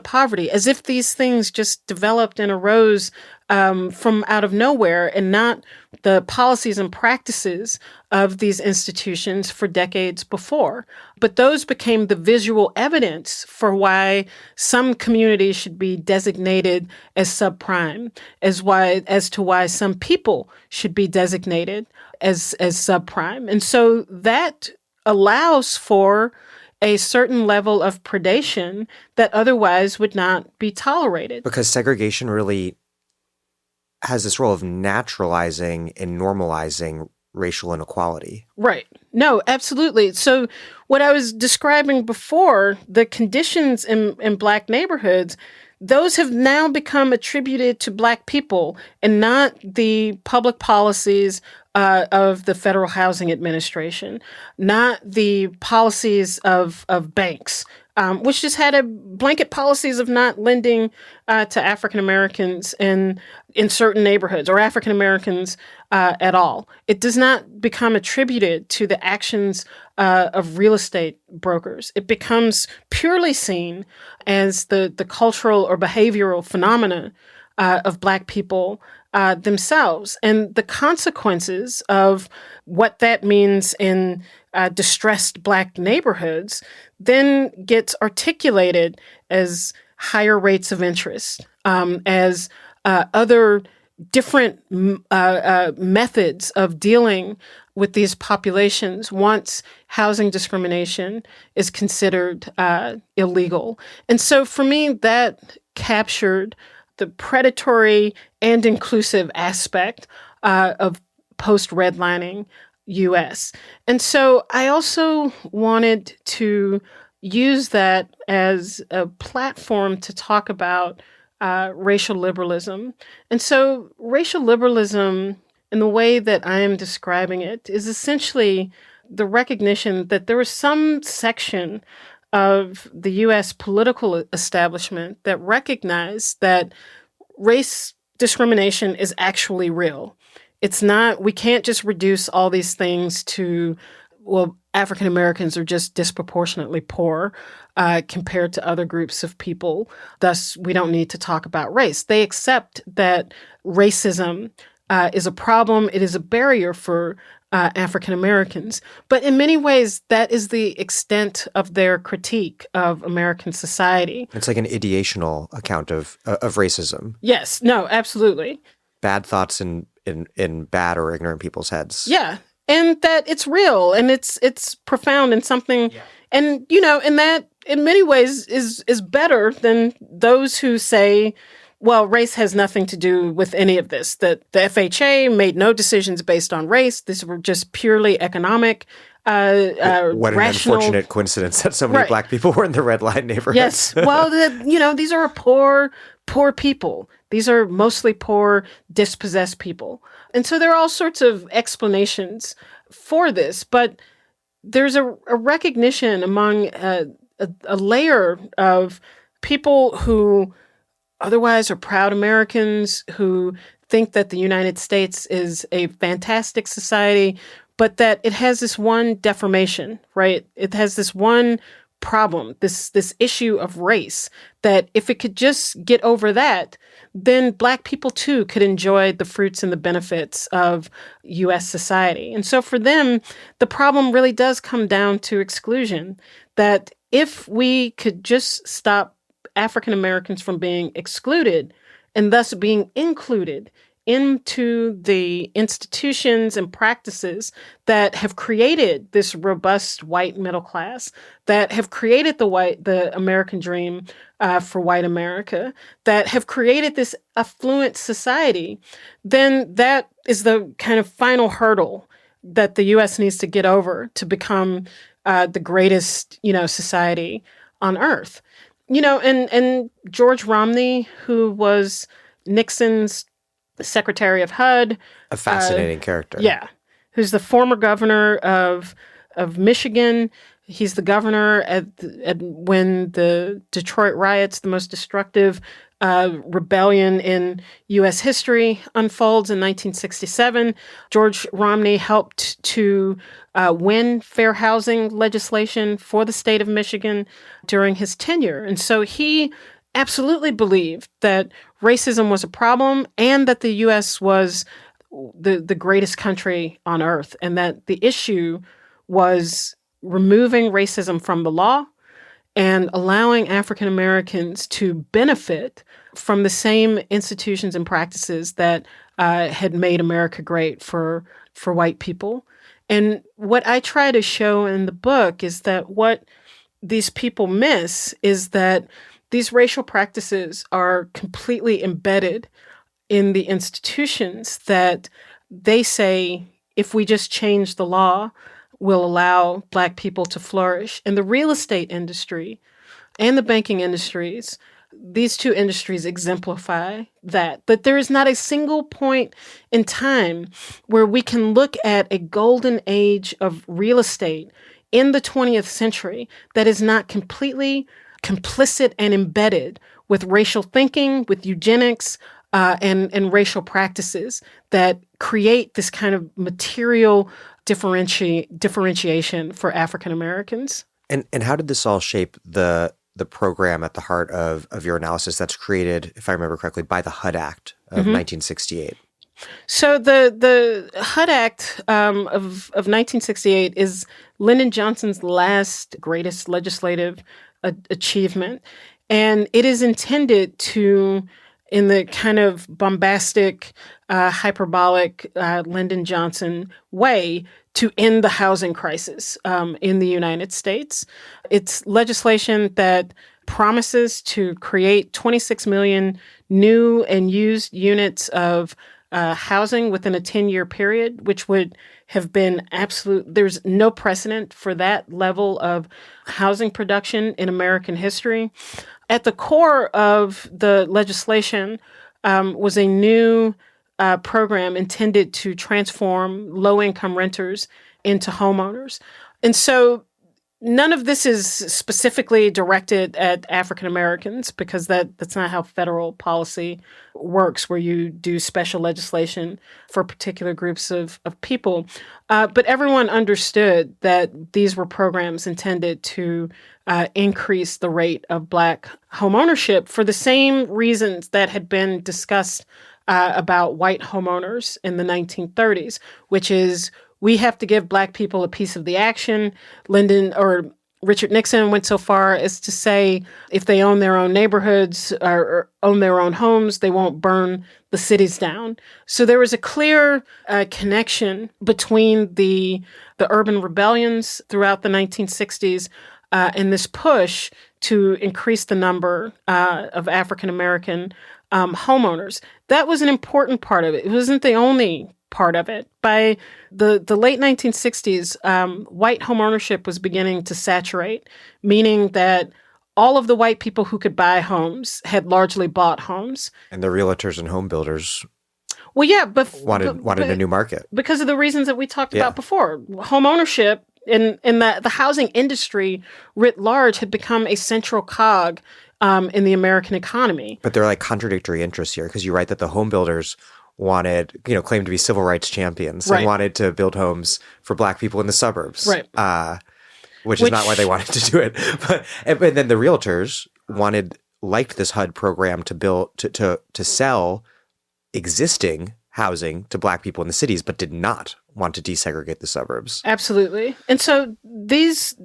poverty, as if these things just developed and arose from out of nowhere, and not the policies and practices of these institutions for decades before. But those became the visual evidence for why some communities should be designated as subprime, as to why some people should be designated as subprime. And so that allows for a certain level of predation that otherwise would not be tolerated. Because segregation really has this role of naturalizing and normalizing racial inequality. Right. No, absolutely. So what I was describing before, the conditions in Black neighborhoods, those have now become attributed to Black people and not the public policies of the Federal Housing Administration, not the policies of banks, which just had a blanket policies of not lending to African Americans in certain neighborhoods, or African Americans at all. It does not become attributed to the actions of real estate brokers. It becomes purely seen as the cultural or behavioral phenomena of Black people themselves, and the consequences of what that means in distressed Black neighborhoods then gets articulated as higher rates of interest, as other different methods of dealing with these populations once housing discrimination is considered illegal. And so for me, that captured the predatory and inclusive aspect of post-redlining U.S. And so I also wanted to use that as a platform to talk about racial liberalism. And so racial liberalism, in the way that I am describing it, is essentially the recognition that there was some section of the U.S. political establishment that recognized that race discrimination is actually real. It's not, we can't just reduce all these things to, well, African Americans are just disproportionately poor compared to other groups of people. Thus, we don't need to talk about race. They accept that racism is a problem. It is a barrier for African Americans. But in many ways, that is the extent of their critique of American society. It's like an ideational account of racism. Yes. No, absolutely. Bad thoughts in bad or ignorant people's heads. Yeah. And that it's real and it's profound and something, and, you know, and that in many ways is better than those who say, well, race has nothing to do with any of this, that the FHA made no decisions based on race. These were just purely economic, what an rational... unfortunate coincidence that so many Black people were in the red line neighborhoods. Yes. Well, these are poor people. These are mostly poor, dispossessed people. And so there are all sorts of explanations for this, but there's a recognition among a layer of people who otherwise are proud Americans, who think that the United States is a fantastic society, but that it has this one deformation, right? It has this one problem, this issue of race, that if it could just get over that, then Black people too could enjoy the fruits and the benefits of U.S. society. And so for them, the problem really does come down to exclusion, that if we could just stop African Americans from being excluded and thus being included into the institutions and practices that have created this robust white middle class, that have created the American dream for white America, that have created this affluent society, then that is the kind of final hurdle that the U.S. needs to get over to become the greatest, society on earth. And George Romney, who was Nixon's Secretary of HUD. A fascinating character. Yeah. Who's the former governor of Michigan. He's the governor when the Detroit riots, the most destructive rebellion in U.S. history, unfolds in 1967. George Romney helped to win fair housing legislation for the state of Michigan during his tenure. And so he absolutely believed that racism was a problem and that the U.S. was the greatest country on earth, and that the issue was removing racism from the law and allowing African Americans to benefit from the same institutions and practices that had made America great for white people. And what I try to show in the book is that what these people miss is that these racial practices are completely embedded in the institutions that they say, if we just change the law, will allow Black people to flourish. And the real estate industry and the banking industries, these two industries exemplify that. But there is not a single point in time where we can look at a golden age of real estate in the 20th century that is not completely complicit and embedded with racial thinking, with eugenics, and racial practices that create this kind of material differentiation for African Americans. And how did this all shape the the program at the heart of your analysis that's created, if I remember correctly, by the HUD Act of 1968. So the HUD Act of 1968 is Lyndon Johnson's last greatest legislative achievement. And it is intended to, in the kind of bombastic, hyperbolic Lyndon Johnson way, to end the housing crisis in the United States. It's legislation that promises to create 26 million new and used units of housing within a 10-year period, which would have been there's no precedent for that level of housing production in American history. At the core of the legislation was a new program intended to transform low-income renters into homeowners. And so none of this is specifically directed at African Americans, because that's not how federal policy works, where you do special legislation for particular groups of people. But everyone understood that these were programs intended to increase the rate of Black homeownership for the same reasons that had been discussed about white homeowners in the 1930s, which is we have to give Black people a piece of the action. Richard Nixon went so far as to say if they own their own neighborhoods or own their own homes, they won't burn the cities down. So there was a clear connection between the urban rebellions throughout the 1960s and this push to increase the number of African American homeowners. That was an important part of it. It wasn't the only part of it. By the late 1960s, white homeownership was beginning to saturate, meaning that all of the white people who could buy homes had largely bought homes. And the realtors and home builders wanted a new market. Because of the reasons that we talked about before. Homeownership in the housing industry writ large had become a central cog in the American economy. But they're like contradictory interests here, because you write that the home builders claimed to be civil rights champions and wanted to build homes for Black people in the suburbs, which is not why they wanted to do it. But then the realtors liked this HUD program to sell existing housing to Black people in the cities, but did not want to desegregate the suburbs. Absolutely. And so these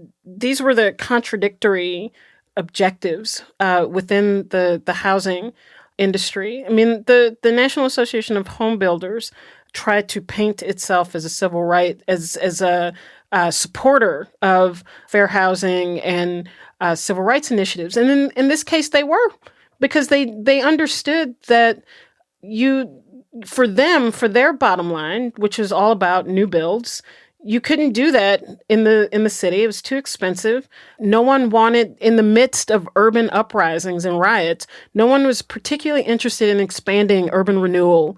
were the contradictory objectives within the housing industry. I mean, the National Association of Home Builders tried to paint itself as a civil right, as a supporter of fair housing and civil rights initiatives. And in this case, they were, because they understood that for their bottom line, which is all about new builds, you couldn't do that in the city. It was too expensive. No one wanted, in the midst of urban uprisings and riots, no one was particularly interested in expanding urban renewal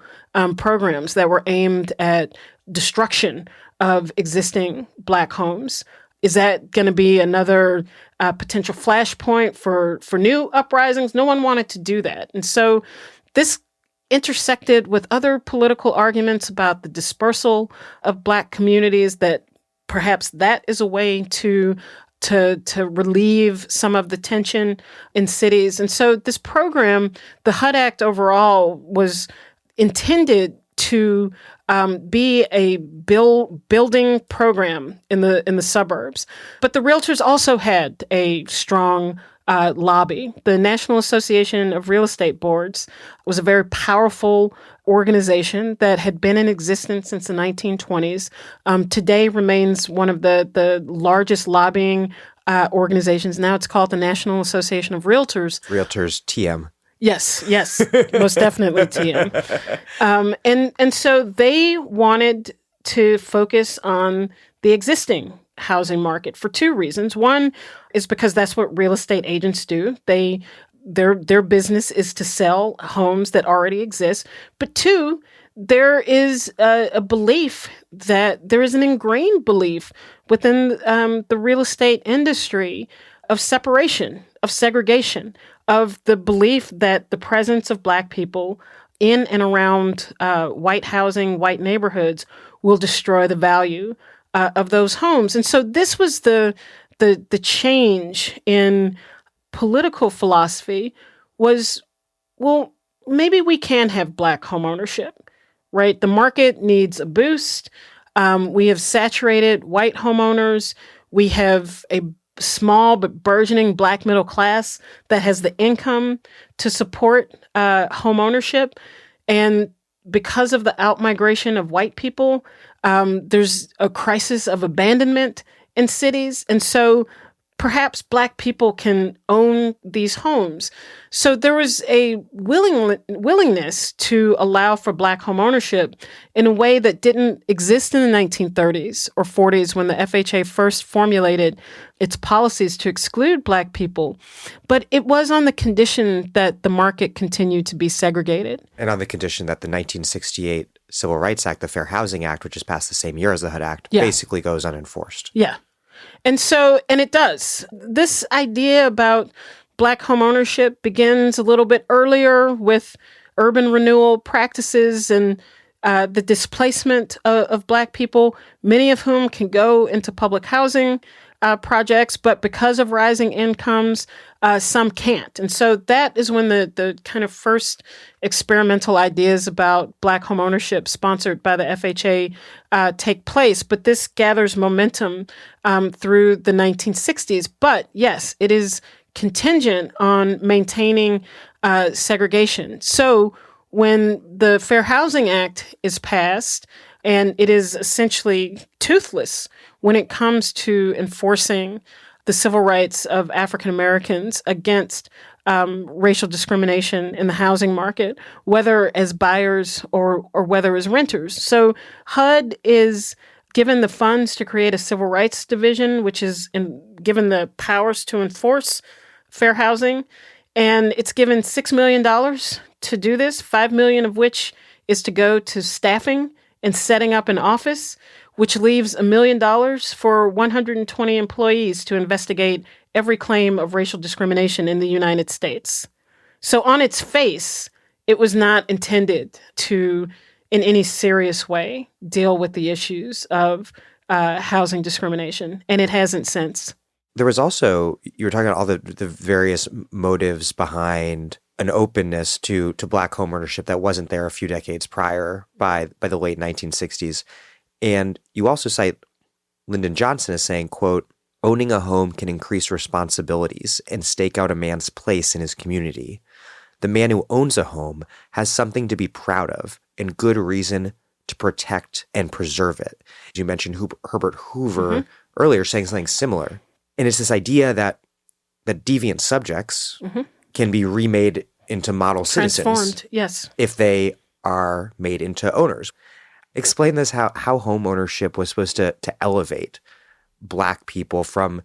programs that were aimed at destruction of existing Black homes. Is that going to be another potential flashpoint for new uprisings? No one wanted to do that. And so this intersected with other political arguments about the dispersal of Black communities, that perhaps that is a way to relieve some of the tension in cities. And so this program, the HUD Act overall, was intended to be a building program in the suburbs. But the realtors also had a strong lobby. The National Association of Real Estate Boards was a very powerful organization that had been in existence since the 1920s. Today remains one of the largest lobbying organizations. Now it's called the National Association of Realtors. Realtors, TM. Yes, most definitely TM. And so they wanted to focus on the existing housing market for two reasons. One is because that's what real estate agents do. Their business is to sell homes that already exist. But two, there is a belief that there is an ingrained belief within the real estate industry of separation, of segregation, of the belief that the presence of Black people in and around white housing, white neighborhoods will destroy the value of those homes. And so this was the change in political philosophy was, well, maybe we can have Black homeownership, right? The market needs a boost. We have saturated white homeowners. We have a small but burgeoning Black middle class that has the income to support homeownership. And because of the outmigration of white people, there's a crisis of abandonment in cities. And so perhaps Black people can own these homes. So there was a willingness to allow for Black home ownership in a way that didn't exist in the 1930s or 40s when the FHA first formulated its policies to exclude Black people. But it was on the condition that the market continued to be segregated. And on the condition that the 1968 Civil Rights Act, the Fair Housing Act, which is passed the same year as the HUD Act, basically goes unenforced. Yeah. And it does. This idea about Black home ownership begins a little bit earlier with urban renewal practices and the displacement of Black people, many of whom can go into public housing projects, but because of rising incomes, some can't. And so that is when the kind of first experimental ideas about Black home ownership sponsored by the FHA take place. But this gathers momentum through the 1960s. But yes, it is contingent on maintaining segregation. So when the Fair Housing Act is passed, and it is essentially toothless when it comes to enforcing the civil rights of African Americans against racial discrimination in the housing market, whether as buyers or whether as renters. So HUD is given the funds to create a civil rights division, which is given the powers to enforce fair housing. And it's given $6 million to do this, $5 million of which is to go to staffing and setting up an office, which leaves $1 million for 120 employees to investigate every claim of racial discrimination in the United States. So on its face, it was not intended to, in any serious way, deal with the issues of housing discrimination, and it hasn't since. There was also, you were talking about all the various motives behind an openness to Black homeownership that wasn't there a few decades prior by the late 1960s. And you also cite Lyndon Johnson as saying, quote, "Owning a home can increase responsibilities and stake out a man's place in his community. The man who owns a home has something to be proud of and good reason to protect and preserve it." You mentioned Herbert Hoover earlier saying something similar. And it's this idea that deviant subjects can be remade into model citizens. Transformed, yes. If they are made into owners. Explain this, how home ownership was supposed to elevate Black people from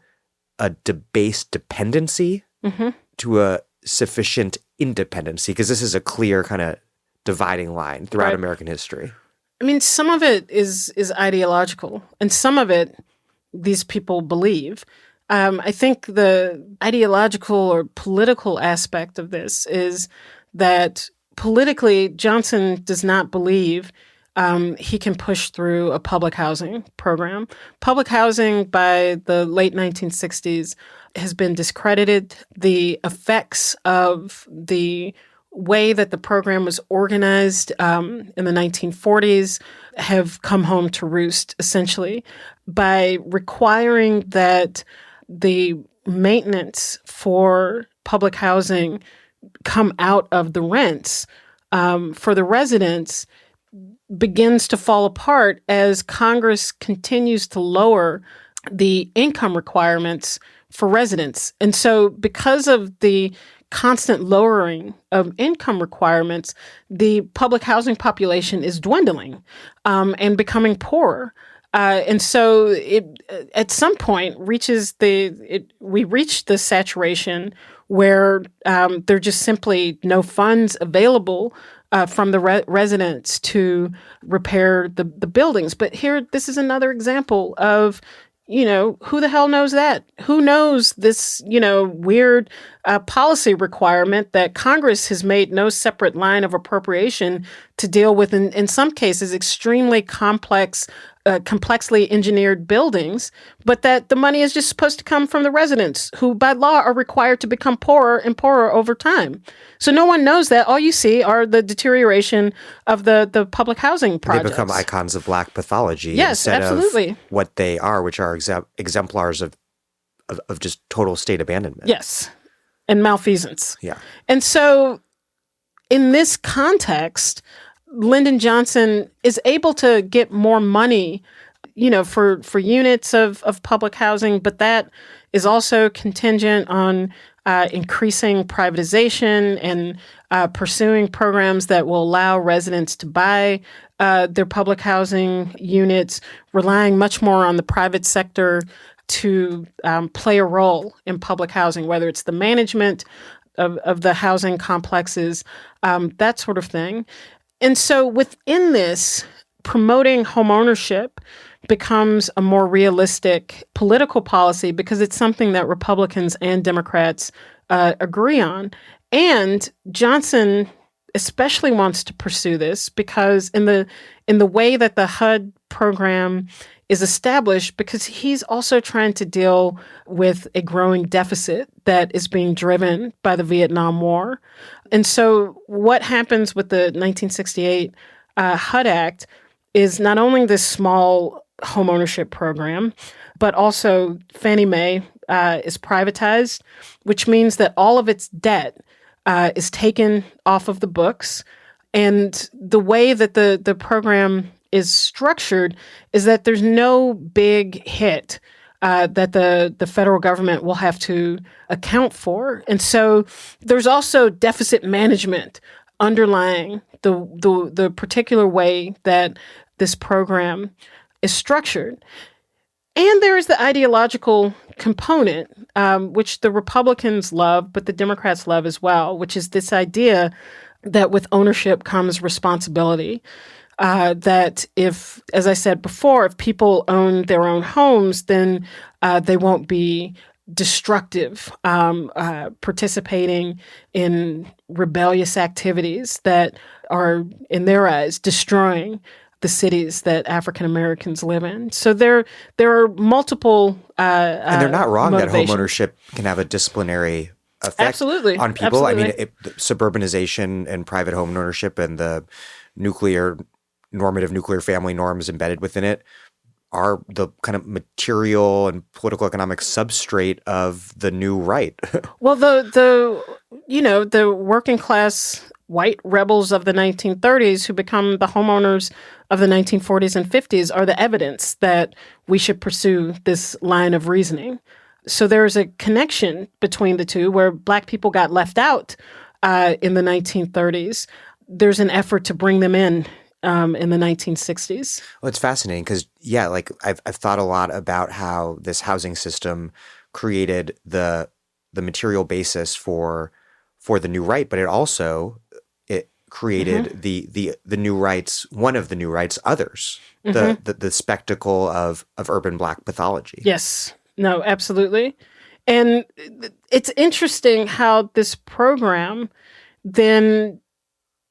a debased dependency to a sufficient independency, because this is a clear kind of dividing line throughout American history. I mean, some of it is ideological, and some of it these people believe. I think the ideological or political aspect of this is that politically, Johnson does not believe he can push through a public housing program. Public housing by the late 1960s has been discredited. The effects of the way that the program was organized in the 1940s have come home to roost, essentially, by requiring that the maintenance for public housing come out of the rents for the residents begins to fall apart as Congress continues to lower the income requirements for residents. And so because of the constant lowering of income requirements, the public housing population is dwindling and becoming poorer. And so it at some point we reach the saturation where there are just simply no funds available from the residents to repair the buildings. But here, this is another example of, who the hell knows that? Who knows this, weird policy requirement that Congress has made no separate line of appropriation to deal with, in some cases, extremely complexly engineered buildings, but that the money is just supposed to come from the residents who by law are required to become poorer and poorer over time. So no one knows that. All you see are the deterioration of the public housing projects. They become icons of Black pathology instead of what they are, which are exemplars of just total state abandonment. Yes, and malfeasance. Yeah. And so in this context, Lyndon Johnson is able to get more money, for units of public housing, but that is also contingent on increasing privatization and pursuing programs that will allow residents to buy their public housing units, relying much more on the private sector to play a role in public housing, whether it's the management of the housing complexes, that sort of thing. And so within this, promoting homeownership becomes a more realistic political policy because it's something that Republicans and Democrats agree on. And Johnson especially wants to pursue this because in the way that the HUD program is established, because he's also trying to deal with a growing deficit that is being driven by the Vietnam War. And so what happens with the 1968 HUD Act is not only this small homeownership program, but also Fannie Mae is privatized, which means that all of its debt is taken off of the books. And the way that the program is structured is that there's no big hit that the federal government will have to account for. And so there's also deficit management underlying the particular way that this program is structured. And there is the ideological component, which the Republicans love, but the Democrats love as well, which is this idea that with ownership comes responsibility. That if, as I said before, if people own their own homes, then they won't be destructive, participating in rebellious activities that are, in their eyes, destroying the cities that African Americans live in. So there are multiple and they're not wrong that homeownership can have a disciplinary effect on people. Absolutely. I mean, suburbanization and private home ownership and the normative nuclear family norms embedded within it are the kind of material and political economic substrate of the new right. Well, the working class white rebels of the 1930s who become the homeowners of the 1940s and 50s are the evidence that we should pursue this line of reasoning. So there's a connection between the two where Black people got left out in the 1930s. There's an effort to bring them in the 1960s. Well, it's fascinating because, I've thought a lot about how this housing system created the material basis for the new right, but it created the new rights, one of the new rights, others, the spectacle of urban Black pathology. Yes. No, absolutely. And it's interesting how this program then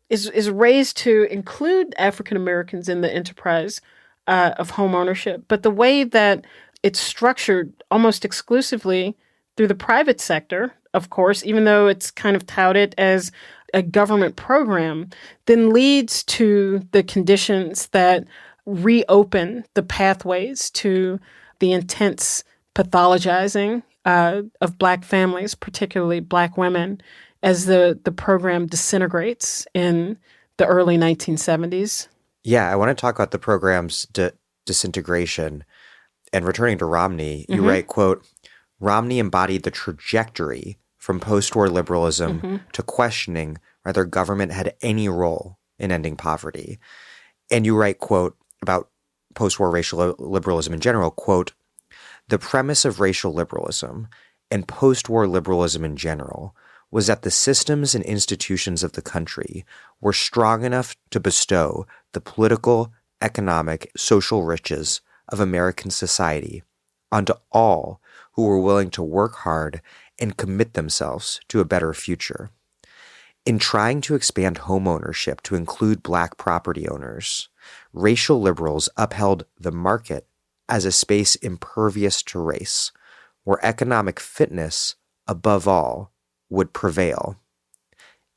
is raised to include African Americans in the enterprise of home ownership. But the way that it's structured almost exclusively through the private sector, of course, even though it's kind of touted as a government program, then leads to the conditions that reopen the pathways to the intense pathologizing of Black families, particularly Black women, as the program disintegrates in the early 1970s. Yeah, I want to talk about the program's disintegration. And returning to Romney, you write, quote, Romney embodied the trajectory from post-war liberalism to questioning whether government had any role in ending poverty. And you write, quote, about post-war racial liberalism in general, quote, the premise of racial liberalism and post-war liberalism in general was that the systems and institutions of the country were strong enough to bestow the political, economic, social riches of American society onto all who were willing to work hard and commit themselves to a better future. In trying to expand homeownership to include Black property owners, racial liberals upheld the market as a space impervious to race, where economic fitness, above all, would prevail.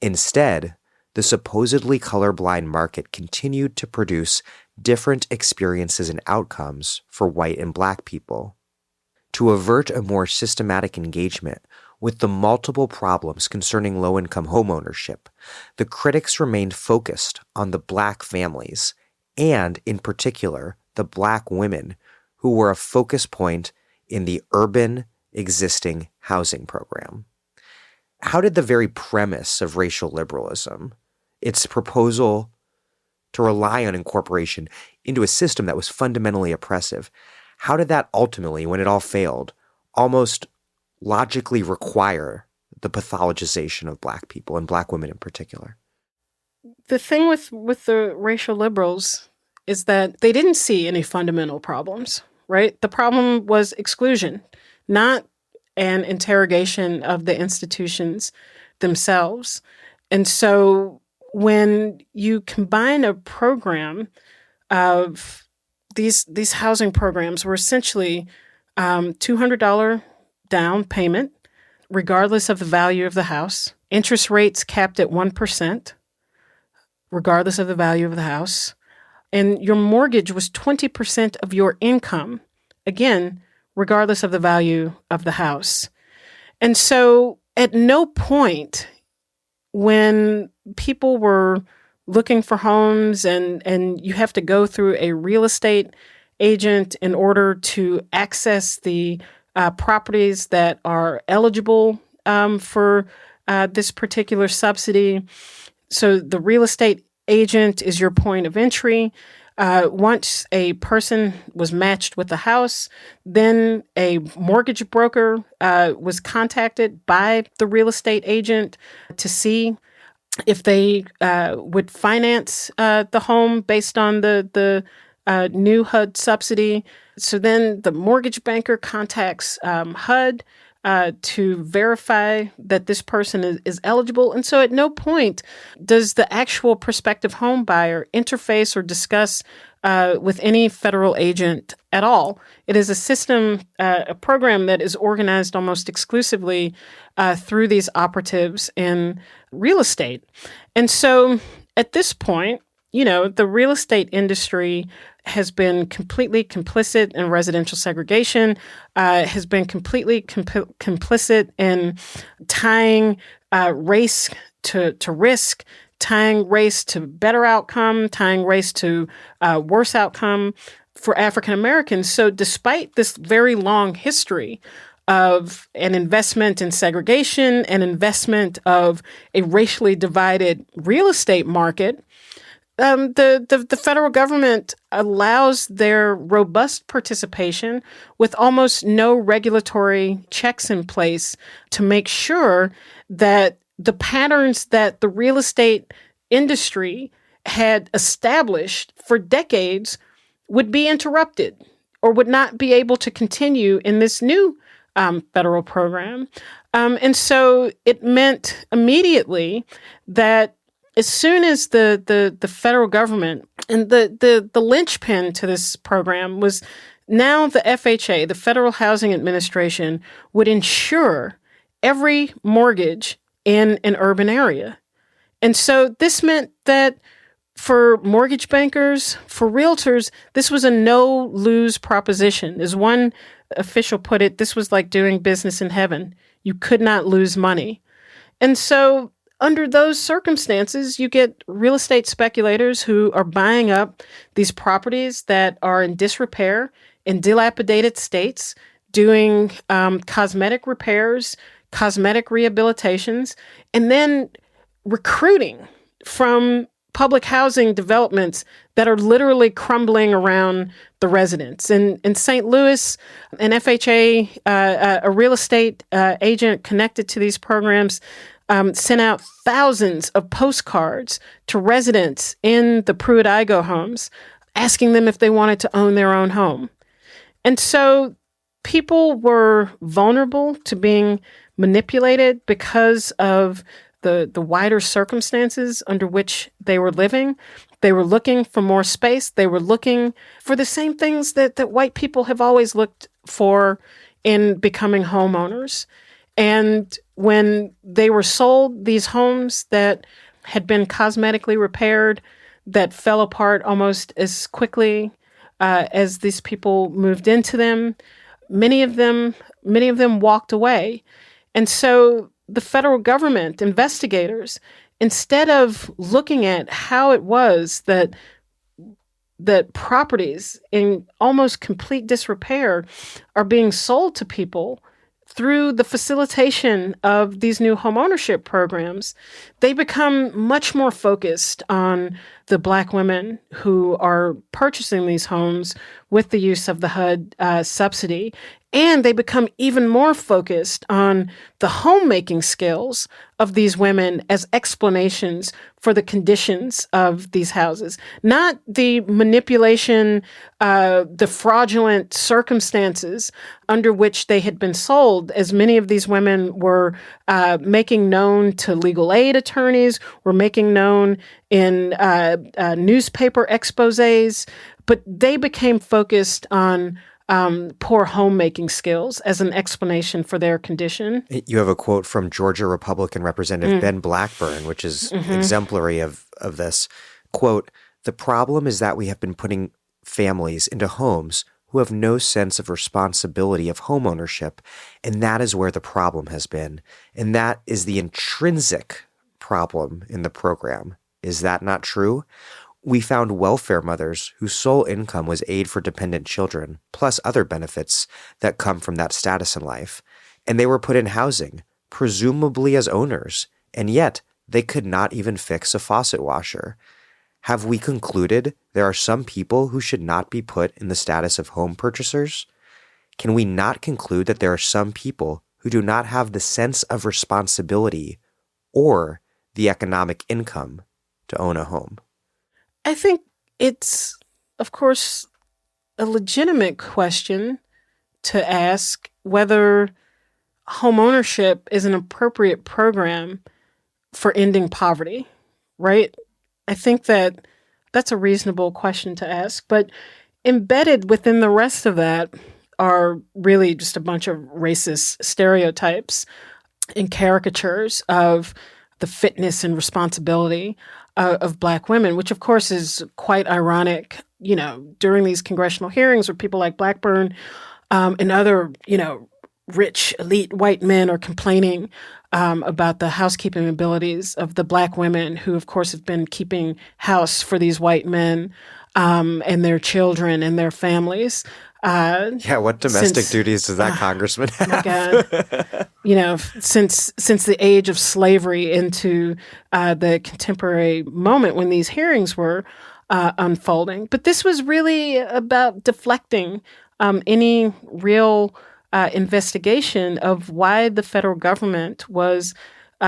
Instead, the supposedly colorblind market continued to produce different experiences and outcomes for white and Black people. To avert a more systematic engagement with the multiple problems concerning low-income homeownership, the critics remained focused on the Black families and, in particular, the Black women who were a focus point in the urban existing housing program. How did the very premise of racial liberalism, its proposal to rely on incorporation into a system that was fundamentally oppressive, how did that ultimately, when it all failed, almost logically require the pathologization of Black people and Black women in particular? The thing with the racial liberals is that they didn't see any fundamental problems, right? The problem was exclusion, not an interrogation of the institutions themselves. And so when you combine a program of these housing programs were essentially $200 down payment, regardless of the value of the house, interest rates capped at 1%, regardless of the value of the house, and your mortgage was 20% of your income, again, regardless of the value of the house. And so at no point when people were looking for homes and you have to go through a real estate agent in order to access the properties that are eligible for this particular subsidy. So the real estate agent is your point of entry. Once a person was matched with the house, then a mortgage broker was contacted by the real estate agent to see if they would finance the home based on the new HUD subsidy. So then the mortgage banker contacts HUD to verify that this person is eligible. And so at no point does the actual prospective home buyer interface or discuss with any federal agent at all. It is a system, a program that is organized almost exclusively through these operatives in real estate. And so at this point, you know, the real estate industry has been completely complicit in residential segregation, has been completely complicit in tying race to risk, tying race to better outcome, tying race to worse outcome for African Americans. So despite this very long history of an investment in segregation, an investment of a racially divided real estate market, the federal government allows their robust participation with almost no regulatory checks in place to make sure that the patterns that the real estate industry had established for decades would be interrupted or would not be able to continue in this new federal program. And so it meant immediately that as soon as the federal government and the linchpin to this program was now the FHA, the Federal Housing Administration, would insure every mortgage in an urban area. And so this meant that for mortgage bankers, for realtors, this was a no-lose proposition. As one official put it, this was like doing business in heaven. You could not lose money. And so under those circumstances, you get real estate speculators who are buying up these properties that are in disrepair, in dilapidated states, doing cosmetic repairs, cosmetic rehabilitations, and then recruiting from public housing developments that are literally crumbling around the residents. In St. Louis, an FHA, a real estate agent connected to these programs, sent out thousands of postcards to residents in the Pruitt-Igoe homes, asking them if they wanted to own their own home. And so people were vulnerable to being manipulated because of the wider circumstances under which they were living. They were looking for more space. They were looking for the same things that white people have always looked for in becoming homeowners. And when they were sold these homes that had been cosmetically repaired, that fell apart almost as quickly as these people moved into them, many of them walked away. And so the federal government, investigators, instead of looking at how it was that properties in almost complete disrepair are being sold to people through the facilitation of these new homeownership programs, they become much more focused on the Black women who are purchasing these homes with the use of the HUD subsidy. And they become even more focused on the homemaking skills of these women as explanations for the conditions of these houses, not the manipulation, the fraudulent circumstances under which they had been sold, as many of these women were making known to legal aid attorneys, were making known in newspaper exposés, but they became focused on poor homemaking skills as an explanation for their condition. You have a quote from Georgia Republican Representative Ben Blackburn, which is exemplary of this. Quote, "The problem is that we have been putting families into homes who have no sense of responsibility of homeownership, and that is where the problem has been. And that is the intrinsic problem in the program. Is that not true? We found welfare mothers whose sole income was aid for dependent children, plus other benefits that come from that status in life. And they were put in housing, presumably as owners, and yet they could not even fix a faucet washer. Have we concluded there are some people who should not be put in the status of home purchasers? Can we not conclude that there are some people who do not have the sense of responsibility or the economic income to own a home?" I think it's, of course, a legitimate question to ask whether homeownership is an appropriate program for ending poverty, right? I think that's a reasonable question to ask, but embedded within the rest of that are really just a bunch of racist stereotypes and caricatures of the fitness and responsibility of Black women, which of course is quite ironic, during these congressional hearings where people like Blackburn and other, rich, elite white men are complaining about the housekeeping abilities of the Black women who, of course, have been keeping house for these white men and their children and their families. What domestic duties does that congressman have? My God. Since the age of slavery into the contemporary moment when these hearings were unfolding. But this was really about deflecting any real investigation of why the federal government was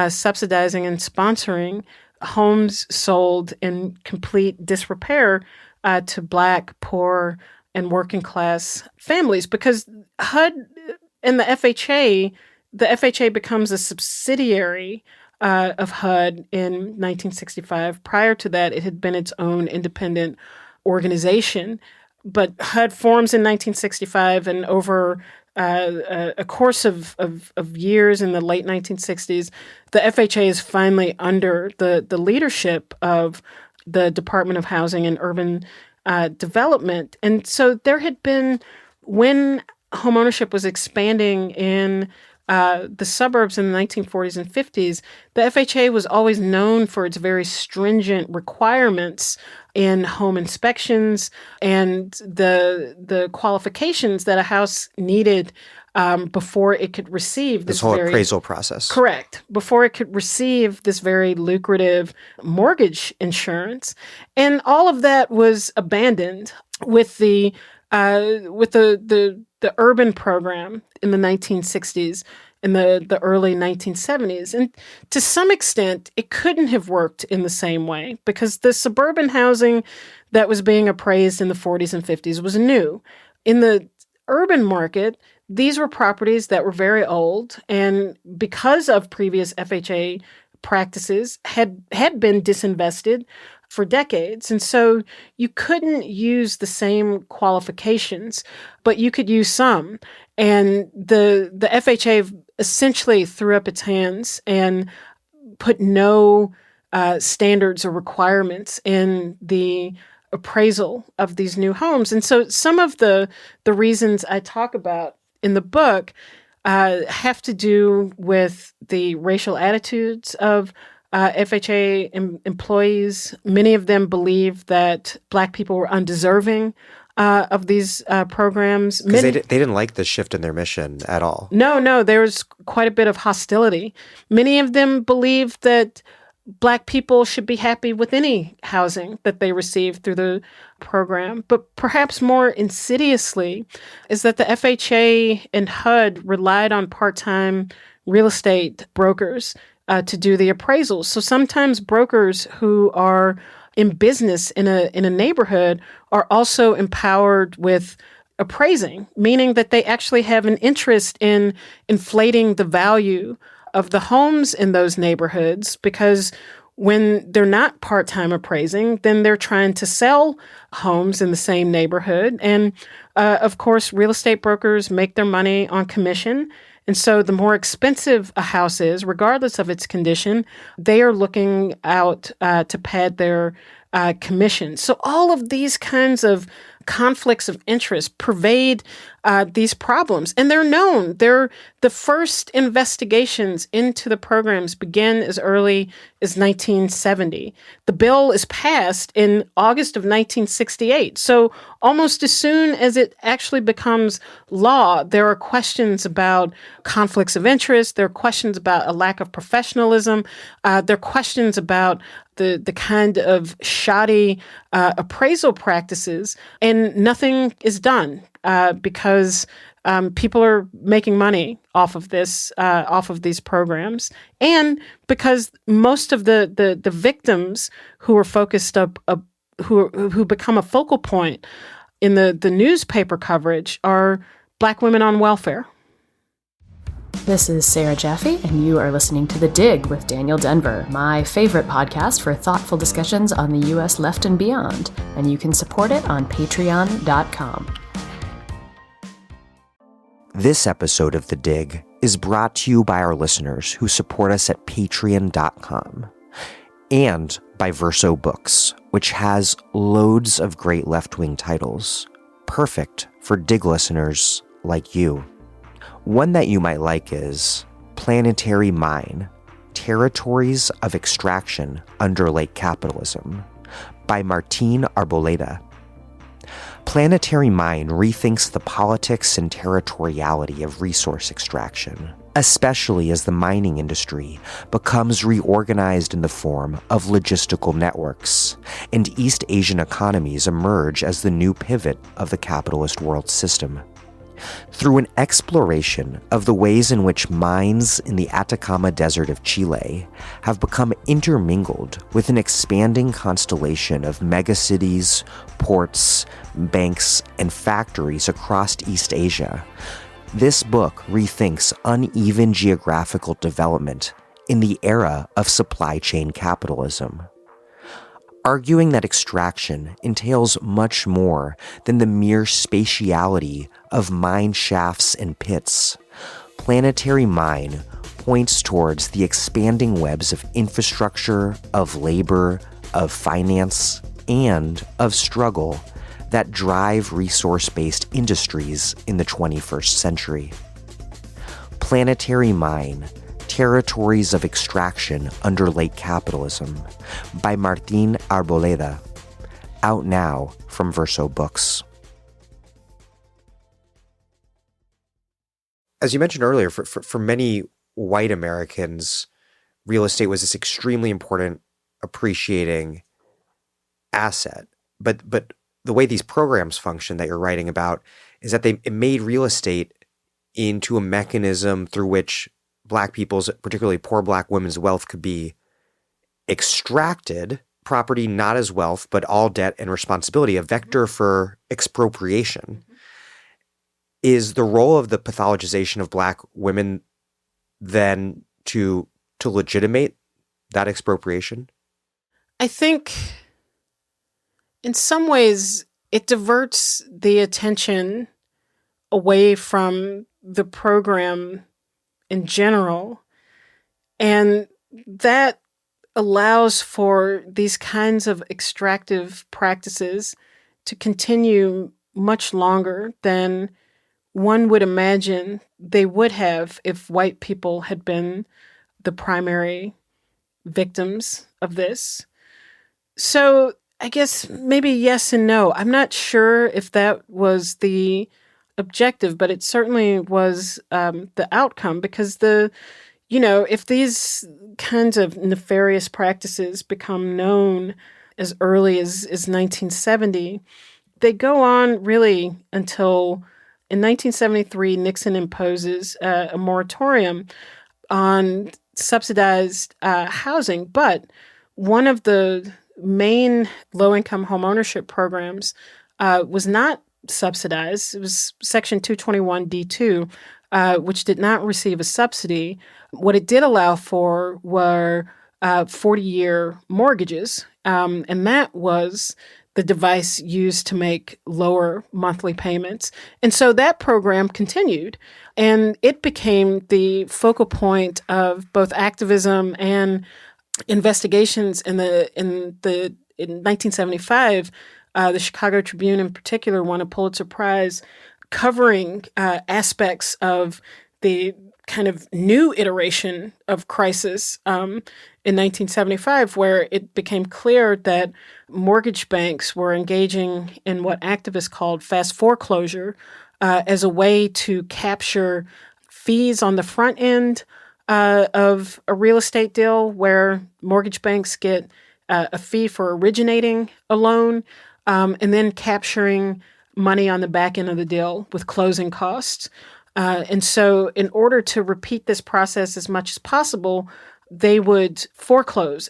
subsidizing and sponsoring homes sold in complete disrepair to Black, poor, and working class families, because HUD and the FHA becomes a subsidiary of HUD in 1965. Prior to that, it had been its own independent organization. But HUD forms in 1965, and over a course of years in the late 1960s, the FHA is finally under the leadership of the Department of Housing and Urban Development. And so there had been, when homeownership was expanding in the suburbs in the 1940s and 50s, the FHA was always known for its very stringent requirements in home inspections and the qualifications that a house needed before it could receive this whole appraisal process. Correct. Before it could receive this very lucrative mortgage insurance. And all of that was abandoned with the urban program in the 1960s and the early 1970s. And to some extent, it couldn't have worked in the same way because the suburban housing that was being appraised in the 40s and 50s was new. In the urban market, these were properties that were very old, and because of previous FHA practices had been disinvested for decades. And so you couldn't use the same qualifications, but you could use some. And the FHA essentially threw up its hands and put no standards or requirements in the appraisal of these new homes. And so some of the reasons I talk about in the book have to do with the racial attitudes of FHA employees. Many of them believe that Black people were undeserving of these programs. Because they didn't like the shift in their mission at all. No, there was quite a bit of hostility. Many of them believed that Black people should be happy with any housing that they receive through the program. But perhaps more insidiously is that the FHA and HUD relied on part-time real estate brokers to do the appraisals. So sometimes brokers who are in business in a neighborhood are also empowered with appraising, meaning that they actually have an interest in inflating the value of the homes in those neighborhoods, because when they're not part-time appraising, then they're trying to sell homes in the same neighborhood. And of course, real estate brokers make their money on commission. And so the more expensive a house is, regardless of its condition, they are looking out to pad their commission. So all of these kinds of conflicts of interest pervade these problems. And they're known. The first investigations into the programs began as early as 1970. The bill is passed in August of 1968. So almost as soon as it actually becomes law, there are questions about conflicts of interest. There are questions about a lack of professionalism. There are questions about the kind of shoddy appraisal practices, and nothing is done because people are making money off of this, off of these programs, and because most of the victims who are focused who become a focal point in the newspaper coverage are Black women on welfare. This is Sarah Jaffe, and you are listening to The Dig with Daniel Denver, my favorite podcast for thoughtful discussions on the U.S. left and beyond, and you can support it on patreon.com. This episode of The Dig is brought to you by our listeners who support us at patreon.com, and by Verso Books, which has loads of great left-wing titles, perfect for Dig listeners like you. One that you might like is Planetary Mine, Territories of Extraction Under Late Capitalism by Martín Arboleda. Planetary Mine rethinks the politics and territoriality of resource extraction, especially as the mining industry becomes reorganized in the form of logistical networks, and East Asian economies emerge as the new pivot of the capitalist world system. Through an exploration of the ways in which mines in the Atacama Desert of Chile have become intermingled with an expanding constellation of megacities, ports, banks, and factories across East Asia, this book rethinks uneven geographical development in the era of supply chain capitalism. Arguing that extraction entails much more than the mere spatiality of mine shafts and pits, Planetary Mine points towards the expanding webs of infrastructure, of labor, of finance, and of struggle that drive resource-based industries in the 21st century. Planetary Mine, Territories of Extraction Under Late Capitalism by Martín Arboleda, out now from Verso Books. As you mentioned earlier, for many white Americans, real estate was this extremely important, appreciating asset. But the way these programs function that you're writing about is that it made real estate into a mechanism through which Black people's, particularly poor Black women's wealth could be extracted, property not as wealth, but all debt and responsibility, a vector for expropriation. Is the role of the pathologization of Black women then to legitimate that expropriation? I think in some ways it diverts the attention away from the program in general. And that allows for these kinds of extractive practices to continue much longer than one would imagine they would have if white people had been the primary victims of this. So I guess maybe yes and no. I'm not sure if that was the objective, but it certainly was the outcome, because if these kinds of nefarious practices become known as early as 1970, they go on really until in 1973, Nixon imposes a moratorium on subsidized housing. But one of the main low-income homeownership programs was not subsidized. It was Section 221 D2, which did not receive a subsidy. What it did allow for were 40-year mortgages, and that was the device used to make lower monthly payments. And so that program continued, and it became the focal point of both activism and investigations. In 1975, the Chicago Tribune in particular won a Pulitzer Prize covering aspects of the kind of new iteration of crisis in 1975, where it became clear that mortgage banks were engaging in what activists called fast foreclosure as a way to capture fees on the front end of a real estate deal, where mortgage banks get a fee for originating a loan and then capturing money on the back end of the deal with closing costs. And so in order to repeat this process as much as possible, they would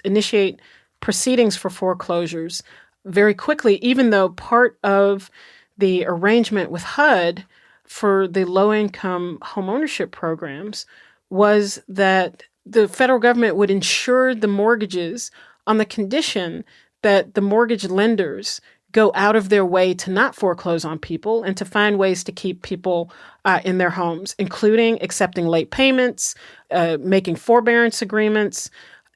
initiate proceedings for foreclosures very quickly, even though part of the arrangement with HUD for the low-income homeownership programs was that the federal government would insure the mortgages on the condition that the mortgage lenders go out of their way to not foreclose on people and to find ways to keep people in their homes, including accepting late payments, making forbearance agreements.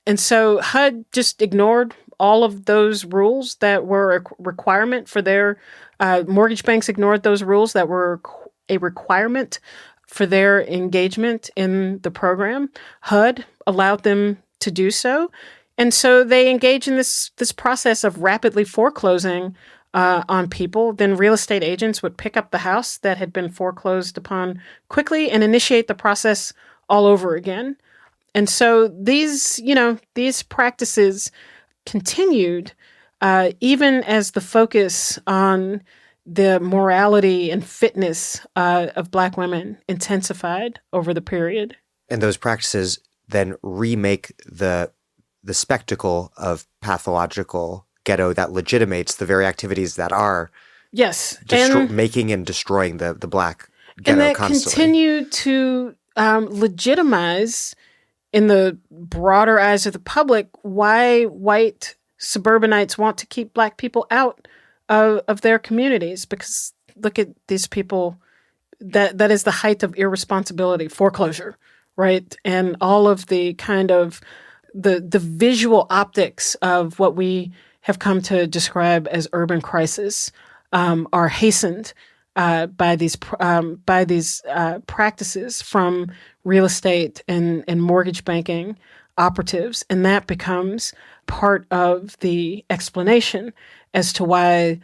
And so HUD just ignored all of those rules that were a requirement for their mortgage banks, ignored those rules that were a requirement for their engagement in the program. HUD allowed them to do so. And so they engage in this process of rapidly foreclosing on people. Then real estate agents would pick up the house that had been foreclosed upon quickly and initiate the process all over again. And so these practices continued even as the focus on the morality and fitness of Black women intensified over the period. And those practices then remake the spectacle of pathological ghetto that legitimates the very activities that are making and destroying the Black ghetto and that constantly. Continue to legitimize in the broader eyes of the public why white suburbanites want to keep Black people out of their communities. Because look at these people, that is the height of irresponsibility, foreclosure, right? And all of the kind of the visual optics of what we have come to describe as urban crisis are hastened by these practices from real estate and mortgage banking operatives, and that becomes part of the explanation as to why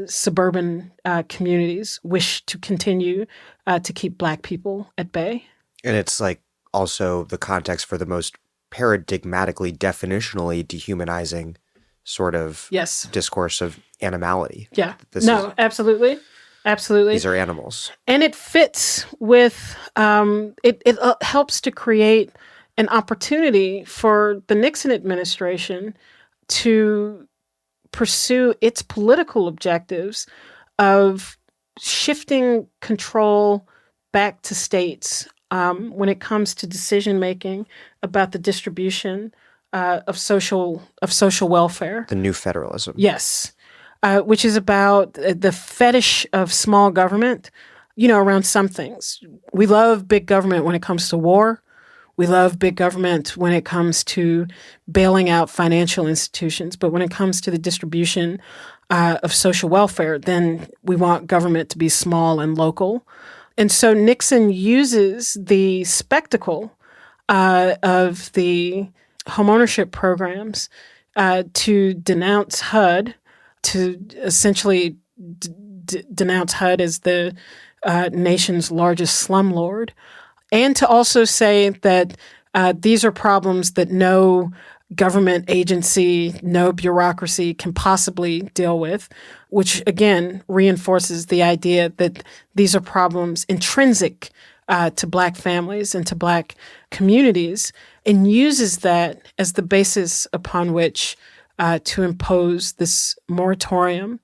suburban communities wish to continue to keep Black people at bay. And it's like also the context for the most paradigmatically, definitionally dehumanizing sort of discourse of animality. Yeah. Absolutely. Absolutely. These are animals. And it fits with, it helps to create an opportunity for the Nixon administration to pursue its political objectives of shifting control back to states when it comes to decision-making about the distribution of social welfare. The new federalism. Yes, which is about the fetish of small government, around some things. We love big government when it comes to war. We love big government when it comes to bailing out financial institutions. But when it comes to the distribution of social welfare, then we want government to be small and local. And so Nixon uses the spectacle of the homeownership programs to denounce HUD, to essentially denounce HUD as the nation's largest slumlord, and to also say that these are problems that no government agency, no bureaucracy can possibly deal with, which again reinforces the idea that these are problems intrinsic to Black families and to Black communities, and uses that as the basis upon which to impose this moratorium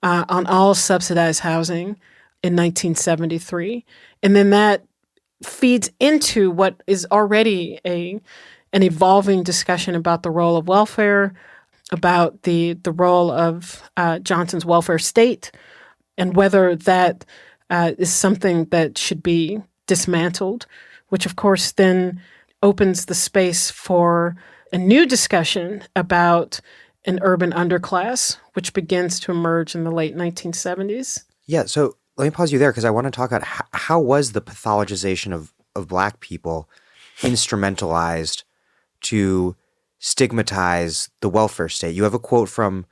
on all subsidized housing in 1973. And then that feeds into what is already an evolving discussion about the role of welfare, about the role of Johnson's welfare state, and whether that is something that should be dismantled, which of course then opens the space for a new discussion about an urban underclass, which begins to emerge in the late 1970s. Yeah, so let me pause you there because I want to talk about how was the pathologization of Black people instrumentalized to stigmatize the welfare state. You have a quote from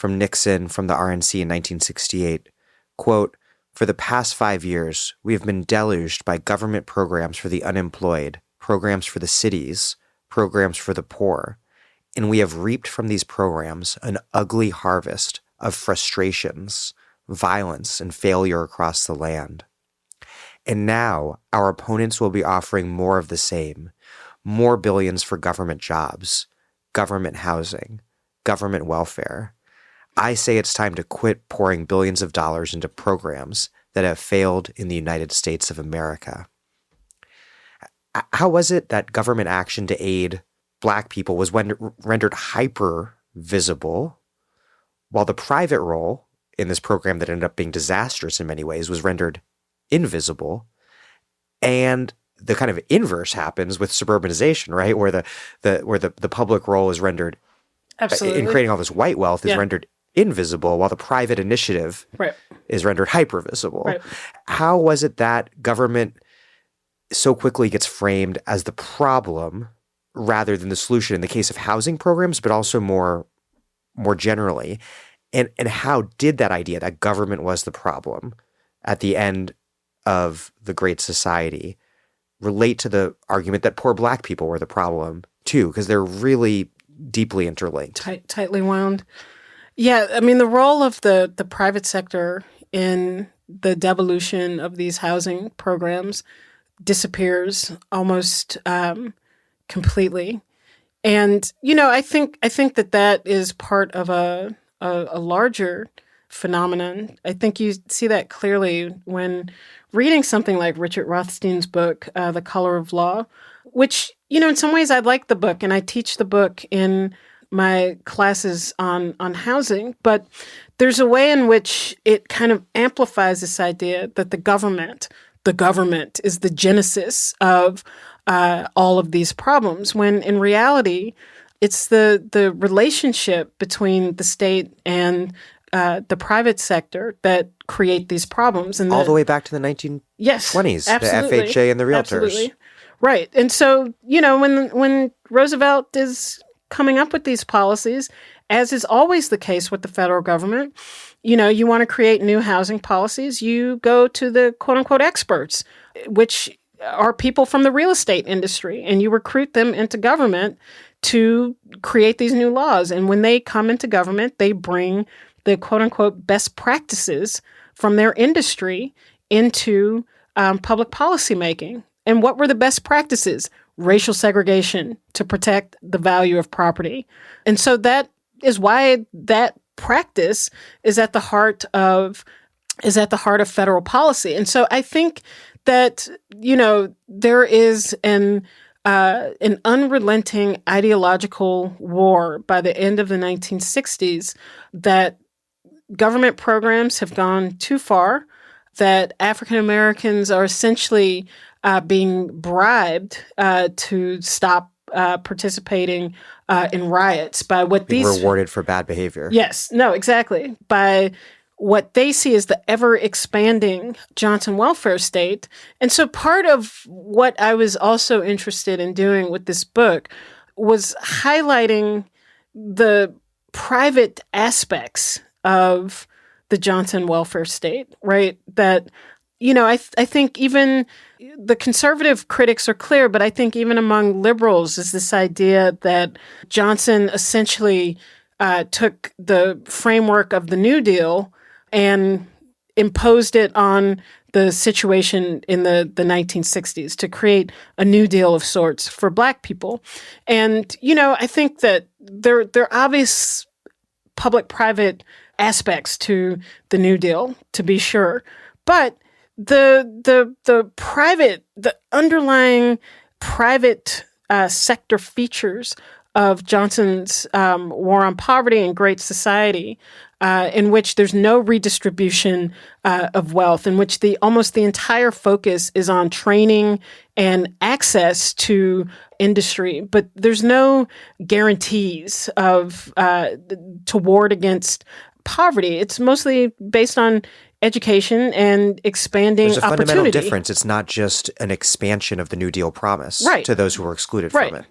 Nixon from the RNC in 1968, quote, "For the past 5 years, we have been deluged by government programs for the unemployed, programs for the cities, programs for the poor, and we have reaped from these programs an ugly harvest of frustrations, violence, and failure across the land. And now our opponents will be offering more of the same, more billions for government jobs, government housing, government welfare. I say it's time to quit pouring billions of dollars into programs that have failed in the United States of America." How was it that government action to aid Black people was rendered hyper-visible, while the private role in this program that ended up being disastrous in many ways was rendered invisible? And the kind of inverse happens with suburbanization, right? Where the public role is rendered Absolutely. in creating all this white wealth is rendered invisible, while the private initiative is rendered hyper-visible. Right. How was it that government so quickly gets framed as the problem rather than the solution in the case of housing programs, but also more generally? And how did that idea that government was the problem at the end of the Great Society relate to the argument that poor Black people were the problem too? Because they're really deeply interlinked. Tightly wound. Yeah, I mean, the role of the private sector in the devolution of these housing programs disappears almost completely. And, I think that is part of a larger phenomenon. I think you see that clearly when reading something like Richard Rothstein's book, The Color of Law, which, in some ways I like the book and I teach the book in my classes on housing, but there's a way in which it kind of amplifies this idea that the government is the genesis of all of these problems, when in reality, it's the relationship between the state and the private sector that create these problems. And all the way back to the 1920s, the FHA and the realtors. Absolutely. Right. And so, when Roosevelt is coming up with these policies, as is always the case with the federal government, you want to create new housing policies, you go to the quote-unquote experts, which are people from the real estate industry, and you recruit them into government to create these new laws. And when they come into government, they bring the quote-unquote best practices from their industry into public policy making. And what were the best practices? Racial segregation to protect the value of property. And so that is why that practice is at the heart of federal policy. And so I think that, there is an an unrelenting ideological war by the end of the 1960s that government programs have gone too far, that African Americans are essentially being bribed to stop participating in riots by what Being these rewarded for bad behavior. Yes, no, exactly. By what they see as the ever expanding Johnson welfare state. And so part of what I was also interested in doing with this book was highlighting the private aspects of the Johnson welfare state, right? That, I think even the conservative critics are clear, but I think even among liberals is this idea that Johnson essentially took the framework of the New Deal and imposed it on the situation in the 1960s to create a New Deal of sorts for Black people. And, I think that there are obvious public-private aspects to the New Deal, to be sure. But the underlying private sector features of Johnson's war on poverty and Great Society, in which there's no redistribution of wealth, in which almost the entire focus is on training and access to industry, but there's no guarantees of to ward against poverty. It's mostly based on education and expanding There's a opportunity. fundamental difference. It's not just an expansion of the New Deal promise to those who were excluded from it.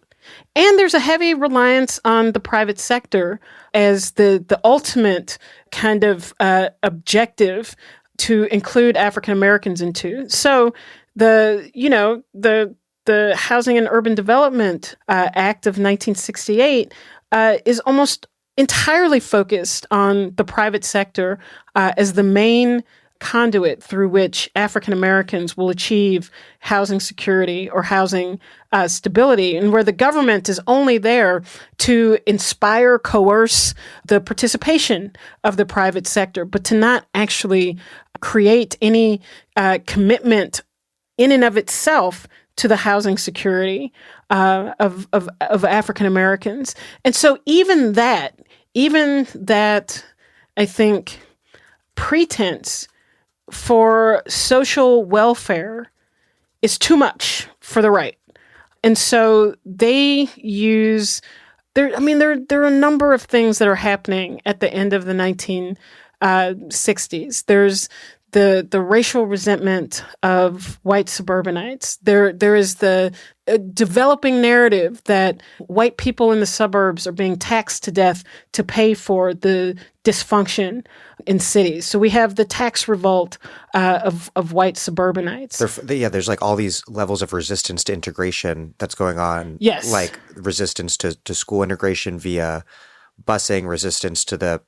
And there's a heavy reliance on the private sector as the ultimate kind of objective to include African Americans into. So the Housing and Urban Development Act of 1968 is almost entirely focused on the private sector as the main conduit through which African Americans will achieve housing security or housing stability, and where the government is only there to inspire, coerce the participation of the private sector, but to not actually create any commitment in and of itself to the housing security of African Americans. And so even that, I think, pretense for social welfare is too much for the right. And so they use there are a number of things that are happening at the end of the 1960s. There's the racial resentment of white suburbanites. There is the developing narrative that white people in the suburbs are being taxed to death to pay for the dysfunction in cities. So we have the tax revolt of white suburbanites. There's like all these levels of resistance to integration that's going on. Yes. Like resistance to school integration via busing, resistance to the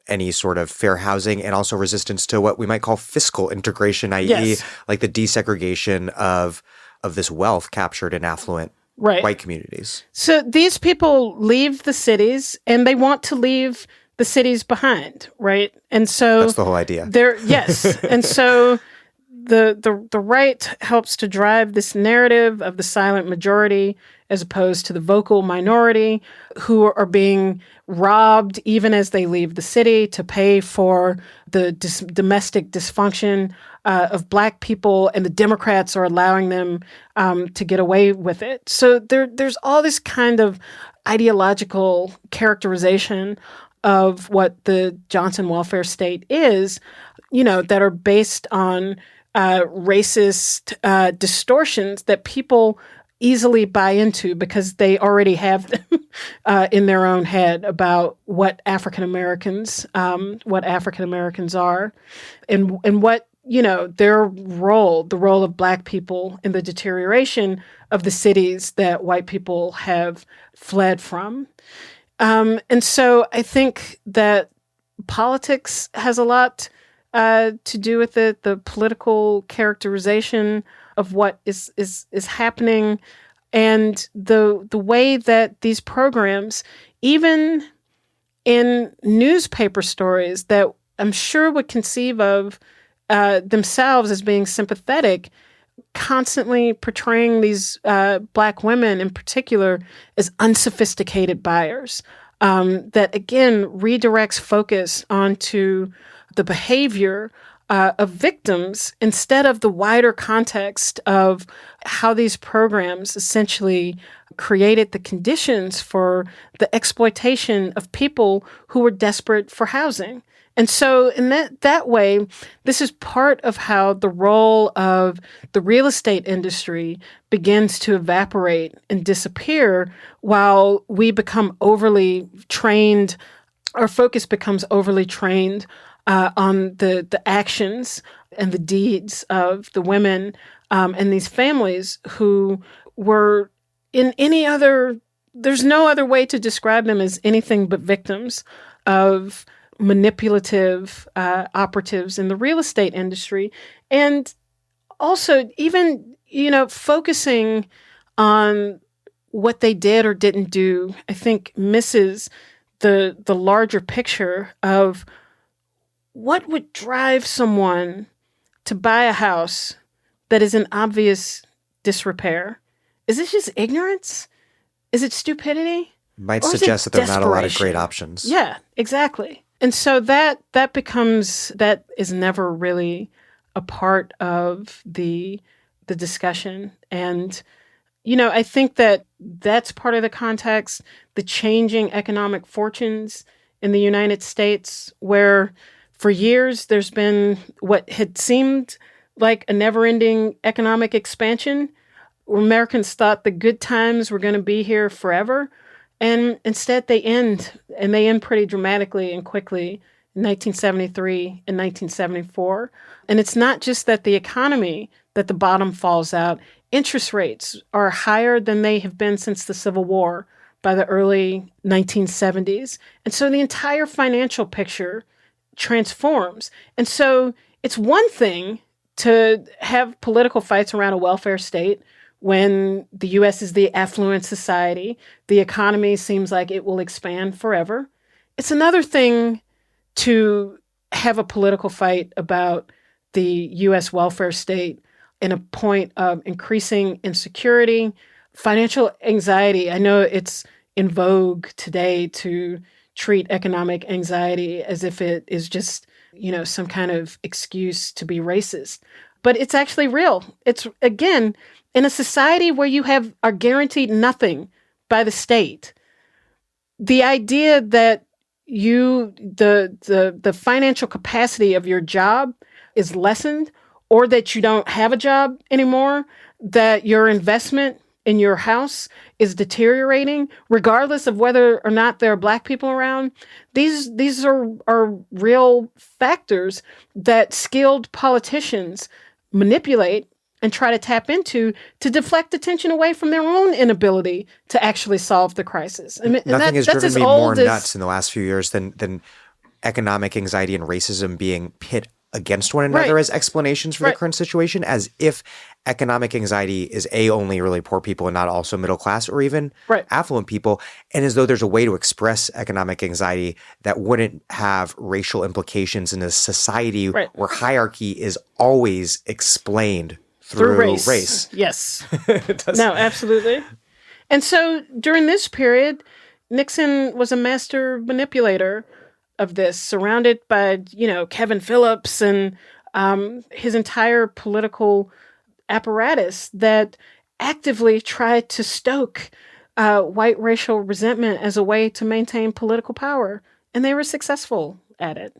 any sort of fair housing, and also resistance to what we might call fiscal integration, i.e. like the desegregation of this wealth captured in affluent white communities. So these people leave the cities and they want to leave the cities behind, right? And so that's the whole idea. And so the right helps to drive this narrative of the silent majority as opposed to the vocal minority who are being robbed even as they leave the city to pay for the domestic dysfunction of Black people, and the Democrats are allowing them to get away with it. So there's all this kind of ideological characterization of what the Johnson welfare state is, that are based on racist distortions that people easily buy into because they already have them in their own head about what African Americans are, and what their role, the role of Black people in the deterioration of the cities that white people have fled from. And so I think that politics has a lot to do with it, the political characterization of what is happening, and the way that these programs, even in newspaper stories that I'm sure would conceive of themselves as being sympathetic, constantly portraying these Black women in particular as unsophisticated buyers. That, again, redirects focus onto the behavior of victims instead of the wider context of how these programs essentially created the conditions for the exploitation of people who were desperate for housing. And so in that way, this is part of how the role of the real estate industry begins to evaporate and disappear while we become overly trained, our focus becomes overly trained on the actions and the deeds of the women and these families who were in any other, there's no other way to describe them as anything but victims of manipulative operatives in the real estate industry. And also even, focusing on what they did or didn't do, I think misses the larger picture of what would drive someone to buy a house that is in obvious disrepair. Is it just ignorance? Is it stupidity? Might suggest that there are not a lot of great options. Yeah, exactly. And so that is never really a part of the discussion. And, I think that that's part of the context, the changing economic fortunes in the United States, where for years there's been what had seemed like a never-ending economic expansion, where Americans thought the good times were going to be here forever. And instead they end pretty dramatically and quickly in 1973 and 1974. And it's not just that the economy, that the bottom falls out. Interest rates are higher than they have been since the Civil War by the early 1970s. And so the entire financial picture transforms. And so it's one thing to have political fights around a welfare state when the U.S. is the affluent society, the economy seems like it will expand forever. It's another thing to have a political fight about the U.S. welfare state in a point of increasing insecurity, financial anxiety. I know it's in vogue today to treat economic anxiety as if it is just, some kind of excuse to be racist. But it's actually real. It's, again, in a society where you are guaranteed nothing by the state, the idea that the financial capacity of your job is lessened, or that you don't have a job anymore, that your investment in your house is deteriorating, regardless of whether or not there are Black people around. These are real factors that skilled politicians manipulate and try to tap into to deflect attention away from their own inability to actually solve the crisis. I mean, Nothing has driven me more nuts in the last few years than economic anxiety and racism being pit against one another as explanations for the current situation, as if economic anxiety is only really poor people and not also middle class or even affluent people, and as though there's a way to express economic anxiety that wouldn't have racial implications in a society where hierarchy is always explained through race. Yes. No, absolutely. And so during this period, Nixon was a master manipulator of this, surrounded by, Kevin Phillips and his entire political apparatus that actively tried to stoke white racial resentment as a way to maintain political power. And they were successful at it.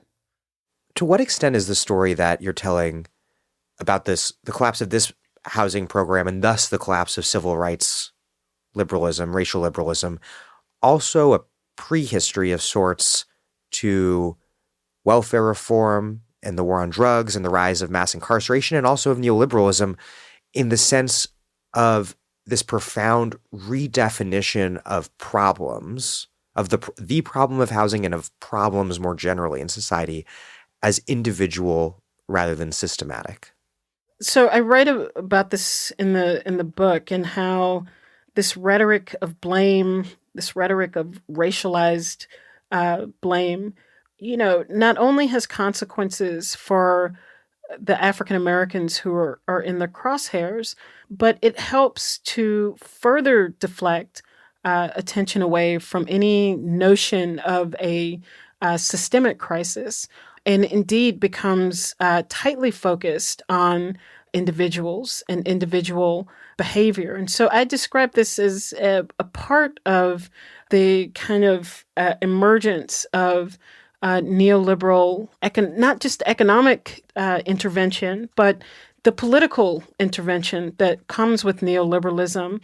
To what extent is the story that you're telling about the collapse of this housing program and thus the collapse of civil rights liberalism, racial liberalism, also a prehistory of sorts to welfare reform and the war on drugs and the rise of mass incarceration, and also of neoliberalism, in the sense of this profound redefinition of problems, of the problem of housing and of problems more generally in society as individual rather than systematic? So I write about this in the book, and how this rhetoric of blame, this rhetoric of racialized blame, not only has consequences for the African Americans who are in the crosshairs, but it helps to further deflect attention away from any notion of a systemic crisis, and indeed becomes tightly focused on individuals and individual behavior. And so I describe this as a part of the kind of emergence of neoliberal, not just economic intervention, but the political intervention that comes with neoliberalism,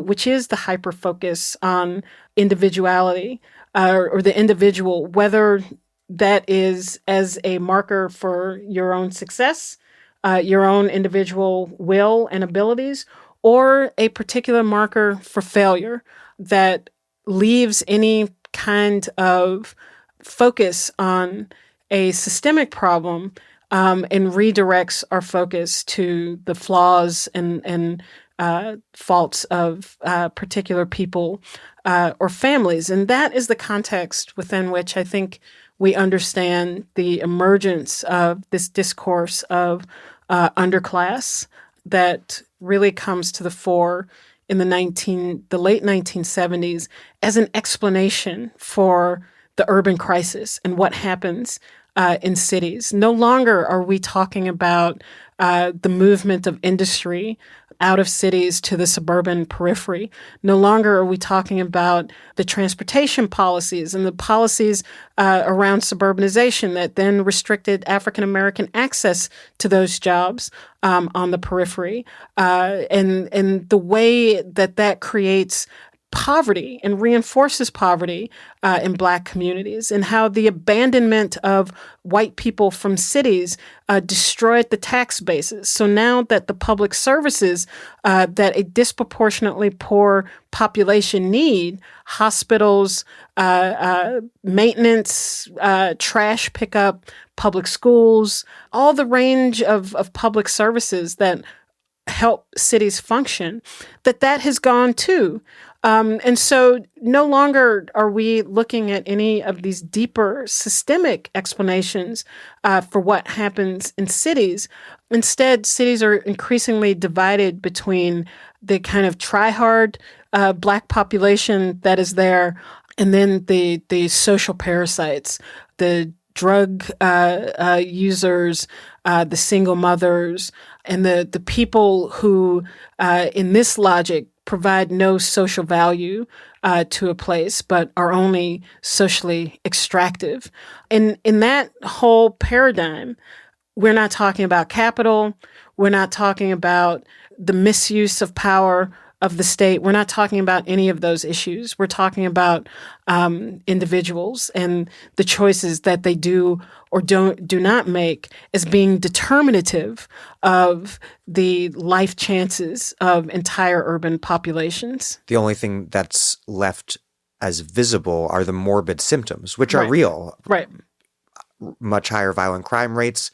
which is the hyper-focus on individuality or the individual, whether that is as a marker for your own success, your own individual will and abilities, or a particular marker for failure that leaves any kind of focus on a systemic problem and redirects our focus to the flaws and faults of particular people or families. And that is the context within which I think we understand the emergence of this discourse of underclass that really comes to the fore in the late 1970s as an explanation for the urban crisis and what happens in cities. No longer are we talking about the movement of industry out of cities to the suburban periphery. No longer are we talking about the transportation policies and the policies around suburbanization that then restricted African American access to those jobs on the periphery, and the way that creates poverty and reinforces poverty in Black communities, and how the abandonment of white people from cities destroyed the tax bases. So now that the public services that a disproportionately poor population need, hospitals, maintenance, trash pickup, public schools, all the range of public services that help cities function, that has gone too. And so no longer are we looking at any of these deeper systemic explanations for what happens in cities. Instead, cities are increasingly divided between the kind of try-hard Black population that is there, and then the social parasites, the drug users, the single mothers, and the people who, in this logic, provide no social value to a place, but are only socially extractive. And in that whole paradigm, we're not talking about capital. We're not talking about the misuse of power of the state. We're not talking about any of those issues. We're talking about individuals and the choices that they do or do not make as being determinative of the life chances of entire urban populations. The only thing that's left as visible are the morbid symptoms, which are real. Right. Much higher violent crime rates,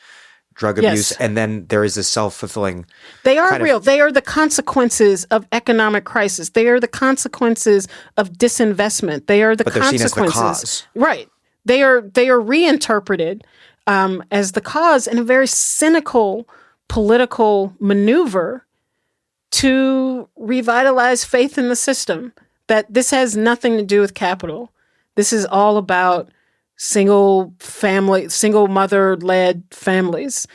drug abuse, and then there is this self-fulfilling... They are real. They are the consequences of economic crisis. They are the consequences of disinvestment. They are the consequences. But they're seen as the cause. Right. They are reinterpreted as the cause in a very cynical political maneuver to revitalize faith in the system, that this has nothing to do with capital. This is all about single mother-led families.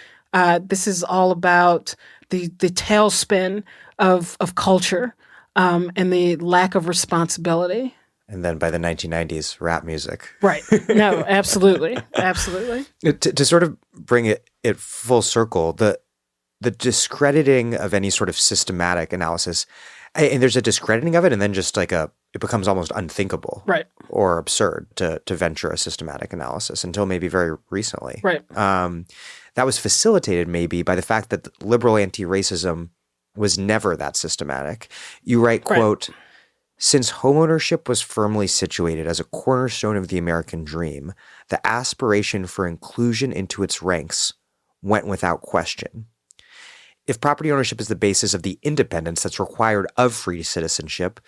This is all about the tailspin of culture and the lack of responsibility. And then by the 1990s, rap music. Right. No, absolutely. Absolutely. To sort of bring it full circle, the discrediting of any sort of systematic analysis, and there's a discrediting of it, and then just like it becomes almost unthinkable, right, or absurd to venture a systematic analysis until maybe very recently. Right. That was facilitated maybe by the fact that liberal anti-racism was never that systematic. You write, quote, "Since homeownership was firmly situated as a cornerstone of the American dream, the aspiration for inclusion into its ranks went without question. If property ownership is the basis of the independence that's required of free citizenship,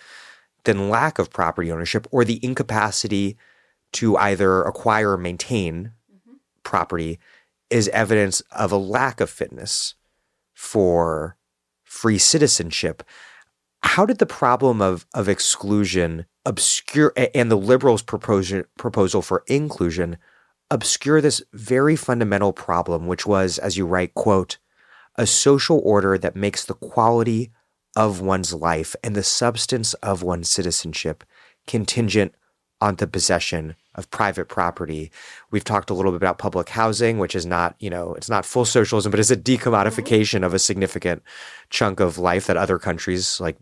then lack of property ownership or the incapacity to either acquire or maintain property is evidence of a lack of fitness for free citizenship. How did the problem of exclusion obscure, and the liberals' proposal for inclusion obscure this very fundamental problem, which was, as you write, quote, a social order that makes the quality of one's life and the substance of one's citizenship contingent on the possession of private property. We've talked a little bit about public housing, which is not, it's not full socialism, but it's a decommodification of a significant chunk of life that other countries like,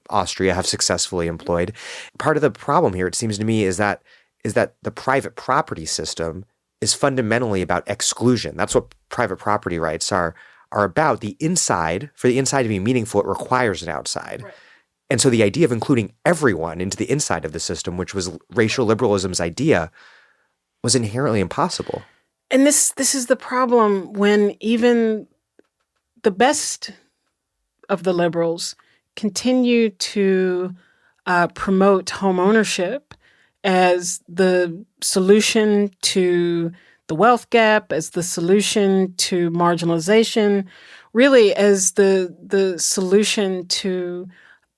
Austria have successfully employed. Part of the problem here, it seems to me, is that the private property system is fundamentally about exclusion. That's what private property rights are about. For the inside to be meaningful, it requires an outside. Right. And so the idea of including everyone into the inside of the system, which was racial liberalism's idea, was inherently impossible. And this is the problem when even the best of the liberals continue to promote homeownership as the solution to the wealth gap, as the solution to marginalization, really as the solution to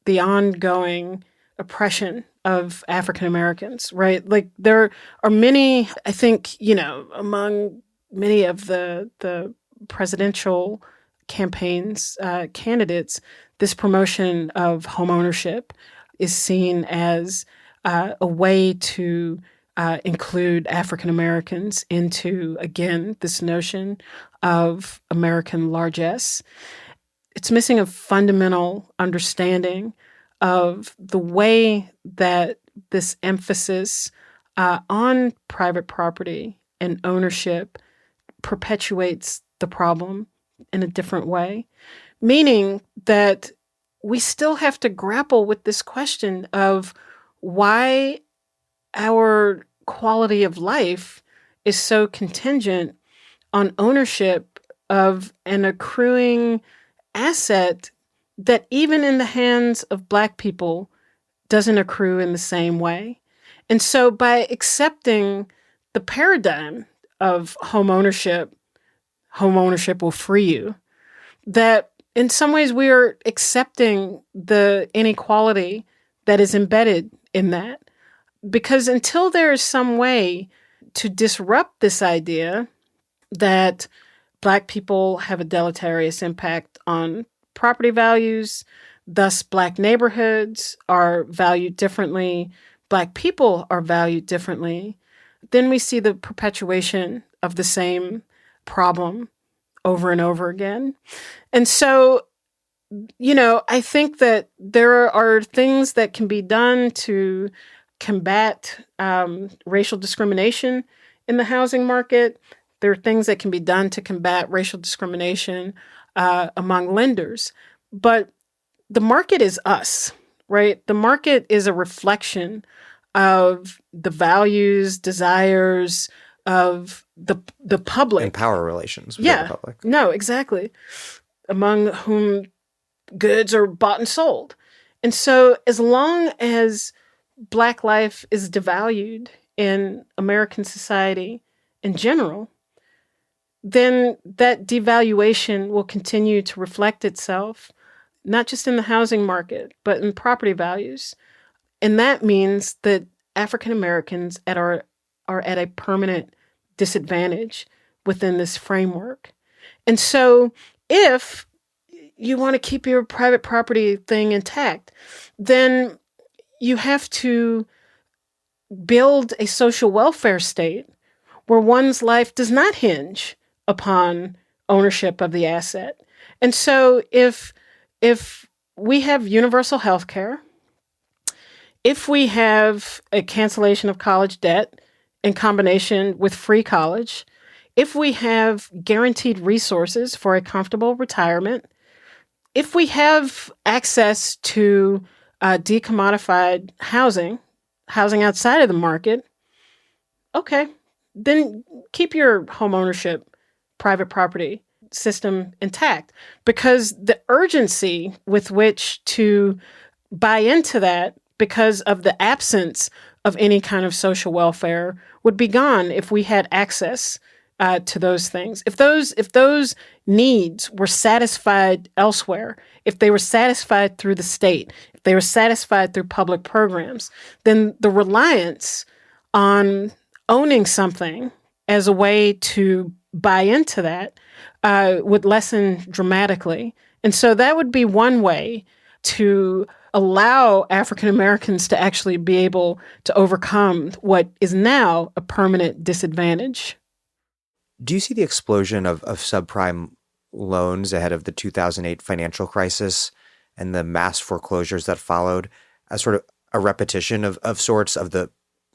the ongoing oppression of African Americans, right? Like there are many, I think, among many of the presidential campaigns, candidates, this promotion of homeownership is seen as a way to include African Americans into, again, this notion of American largesse. It's missing a fundamental understanding of the way that this emphasis on private property and ownership perpetuates the problem in a different way, meaning that we still have to grapple with this question of why our quality of life is so contingent on ownership of an accruing asset that even in the hands of Black people doesn't accrue in the same way. And so by accepting the paradigm of homeownership will free you, that in some ways we are accepting the inequality that is embedded in that. Because until there is some way to disrupt this idea that Black people have a deleterious impact on property values, thus Black neighborhoods are valued differently, Black people are valued differently, then we see the perpetuation of the same problem over and over again. And so, I think that there are things that can be done to combat racial discrimination in the housing market. There are things that can be done to combat racial discrimination among lenders. But the market is us, right? The market is a reflection of the values, desires of the public. And power relations with the public. No, exactly. Among whom goods are bought and sold. And so as long as Black life is devalued in American society in general, then that devaluation will continue to reflect itself, not just in the housing market, but in property values. And that means that African Americans are at a permanent disadvantage within this framework. And so if you want to keep your private property thing intact, then you have to build a social welfare state where one's life does not hinge upon ownership of the asset. And so if we have universal health care, if we have a cancellation of college debt in combination with free college, if we have guaranteed resources for a comfortable retirement, if we have access to decommodified housing outside of the market, okay, then keep your homeownership private property system intact, because the urgency with which to buy into that because of the absence of any kind of social welfare would be gone if we had access to those things. If those needs were satisfied elsewhere, if they were satisfied through the state, if they were satisfied through public programs, then the reliance on owning something as a way to buy into that would lessen dramatically. And so that would be one way to allow African Americans to actually be able to overcome what is now a permanent disadvantage. Do you see the explosion of subprime loans ahead of the 2008 financial crisis and the mass foreclosures that followed as sort of a repetition of sorts of the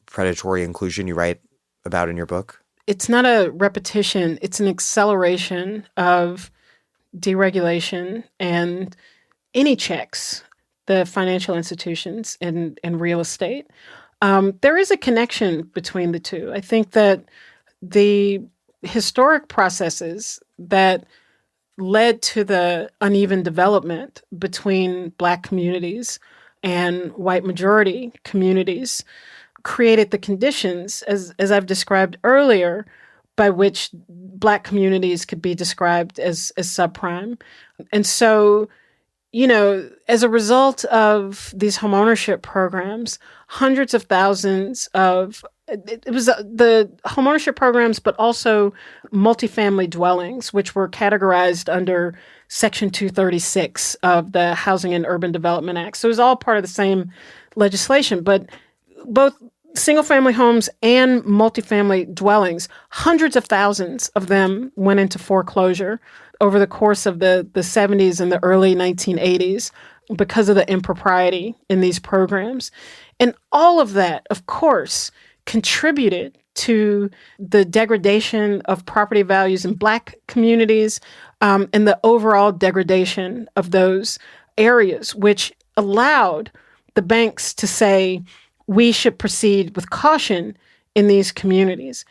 predatory inclusion you write about in your book? It's not a repetition. It's an acceleration of deregulation and any checks, the financial institutions and real estate. There is a connection between the two. I think that the historic processes that led to the uneven development between Black communities and white majority communities created the conditions, as I've described earlier, by which Black communities could be described as subprime. And so, as a result of these homeownership programs, hundreds of thousands of it was the homeownership programs, but also multifamily dwellings, which were categorized under Section 236 of the Housing and Urban Development Act. So it was all part of the same legislation, but both single-family homes and multifamily dwellings, hundreds of thousands of them went into foreclosure over the course of the 70s and the early 1980s because of the impropriety in these programs. And all of that, of course, contributed to the degradation of property values in Black communities and the overall degradation of those areas, which allowed the banks to say, we should proceed with caution in these communities,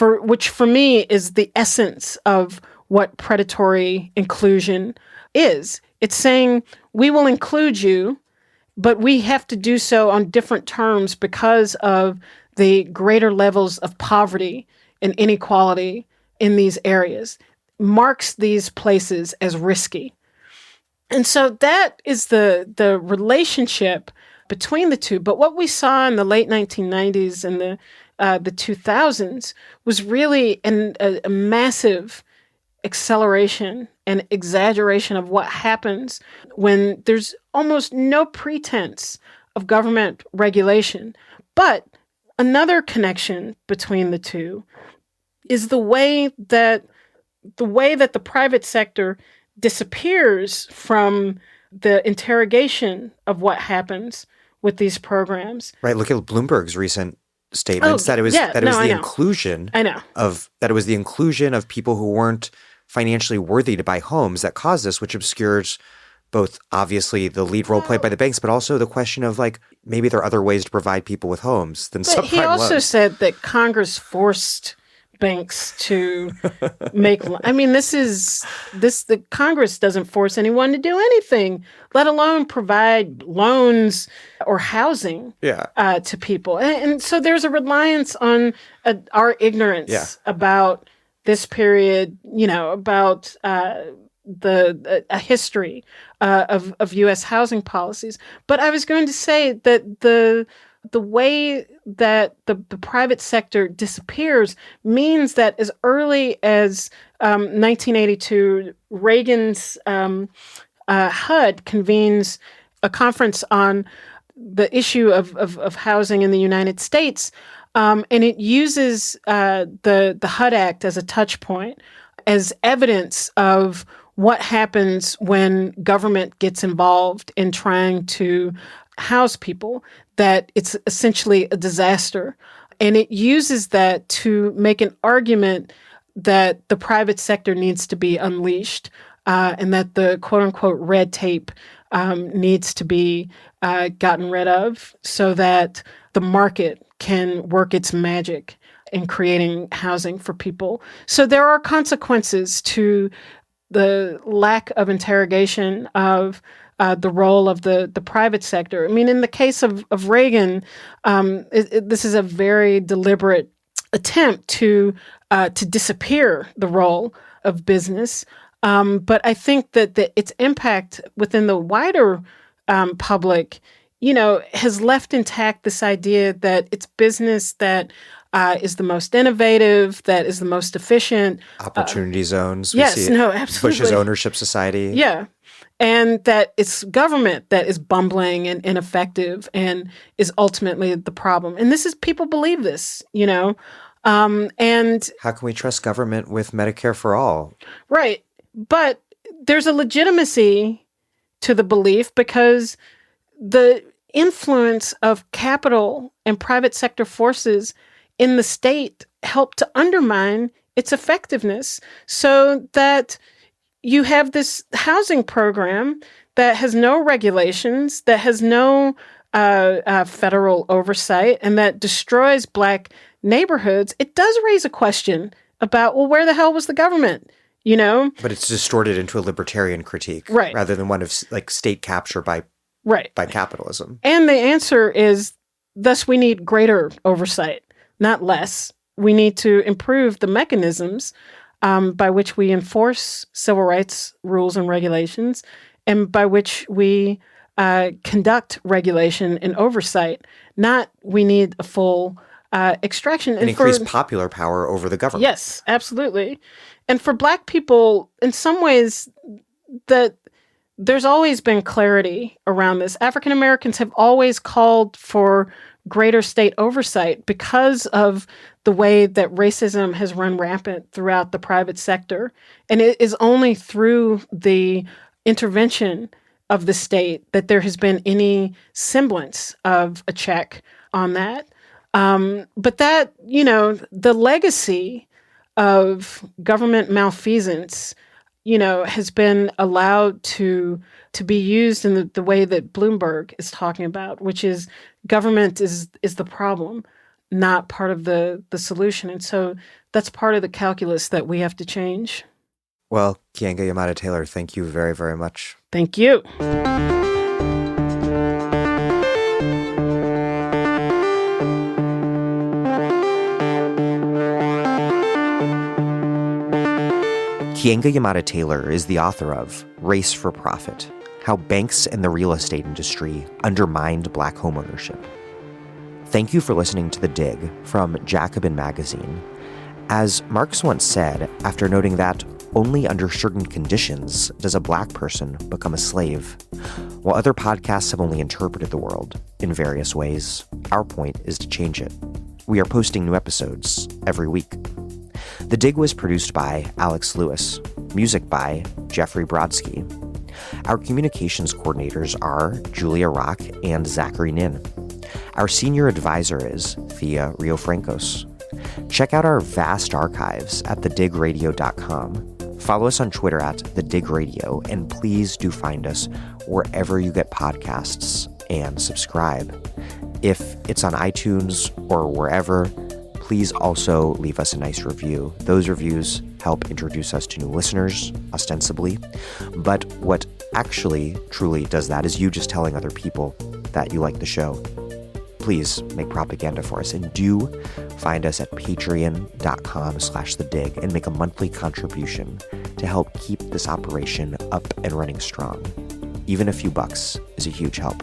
which for me is the essence of what predatory inclusion is. It's saying, we will include you, but we have to do so on different terms because of the greater levels of poverty and inequality in these areas, marks these places as risky. And so that is the relationship between the two. But what we saw in the late 1990s and the 2000s was really a massive acceleration and exaggeration of what happens when there's almost no pretense of government regulation. But another connection between the two is the way that the private sector disappears from the interrogation of what happens with these programs. Right. Look at Bloomberg's recent statements that it was the inclusion of people who weren't financially worthy to buy homes that caused this, which obscures both obviously the lead role played by the banks, but also the question of maybe there are other ways to provide people with homes than subprime loans. He also said that Congress forced banks to make. I mean, the Congress doesn't force anyone to do anything, let alone provide loans or housing to people. And so there's a reliance on our ignorance about this period, about a history of U.S. housing policies. But I was going to say that the way that the private sector disappears means that as early as 1982, Reagan's HUD convenes a conference on the issue of housing in the United States, and it uses the HUD Act as a touch point, as evidence of what happens when government gets involved in trying to house people, that it's essentially a disaster. And it uses that to make an argument that the private sector needs to be unleashed and that the quote-unquote red tape needs to be gotten rid of so that the market can work its magic in creating housing for people. So there are consequences to the lack of interrogation of the role of the private sector. I mean, in the case of Reagan, this is a very deliberate attempt to to disappear the role of business. But I think that its impact within the wider public, has left intact this idea that it's business that is the most innovative, that is the most efficient. Opportunity zones. Yes, no, absolutely. Bush's ownership society. Yeah. And that it's government that is bumbling and ineffective and is ultimately the problem. And people believe this, and how can we trust government with Medicare for all? Right. But there's a legitimacy to the belief because the influence of capital and private sector forces in the state help to undermine its effectiveness, so that you have this housing program that has no regulations, that has no federal oversight, and that destroys Black neighborhoods. It does raise a question about, well, where the hell was the government? But it's distorted into a libertarian critique, right, rather than one of state capture by capitalism. And the answer is, thus we need greater oversight, not less. We need to improve the mechanisms by which we enforce civil rights rules and regulations, and by which we conduct regulation and oversight. Not we need a full extraction. And increase popular power over the government. Yes, absolutely. And for Black people, in some ways, that there's always been clarity around this. African Americans have always called for greater state oversight because of the way that racism has run rampant throughout the private sector. And it is only through the intervention of the state that there has been any semblance of a check on that. But that, the legacy of government malfeasance, has been allowed to be used in the way that Bloomberg is talking about, which is government is the problem, not part of the solution. And so that's part of the calculus that we have to change. Well, Keeanga-Yamahtta Taylor, thank you very, very much. Thank you. Keeanga-Yamahtta Taylor is the author of Race for Profit: How Banks and the Real Estate Industry Undermined Black Homeownership. Thank you for listening to The Dig from Jacobin Magazine. As Marx once said, after noting that only under certain conditions does a Black person become a slave, while other podcasts have only interpreted the world in various ways, our point is to change it. We are posting new episodes every week. The Dig was produced by Alex Lewis, music by Jeffrey Brodsky. Our communications coordinators are Julia Rock and Zachary Nin. Our senior advisor is Thea Riofrancos. Check out our vast archives at thedigradio.com. Follow us on Twitter at thedigradio, and please do find us wherever you get podcasts and subscribe. If it's on iTunes or wherever, please also leave us a nice review. Those reviews help introduce us to new listeners, ostensibly. But what actually truly does that is you just telling other people that you like the show. Please make propaganda for us, and do find us at patreon.com/thedig and make a monthly contribution to help keep this operation up and running strong. Even a few bucks is a huge help.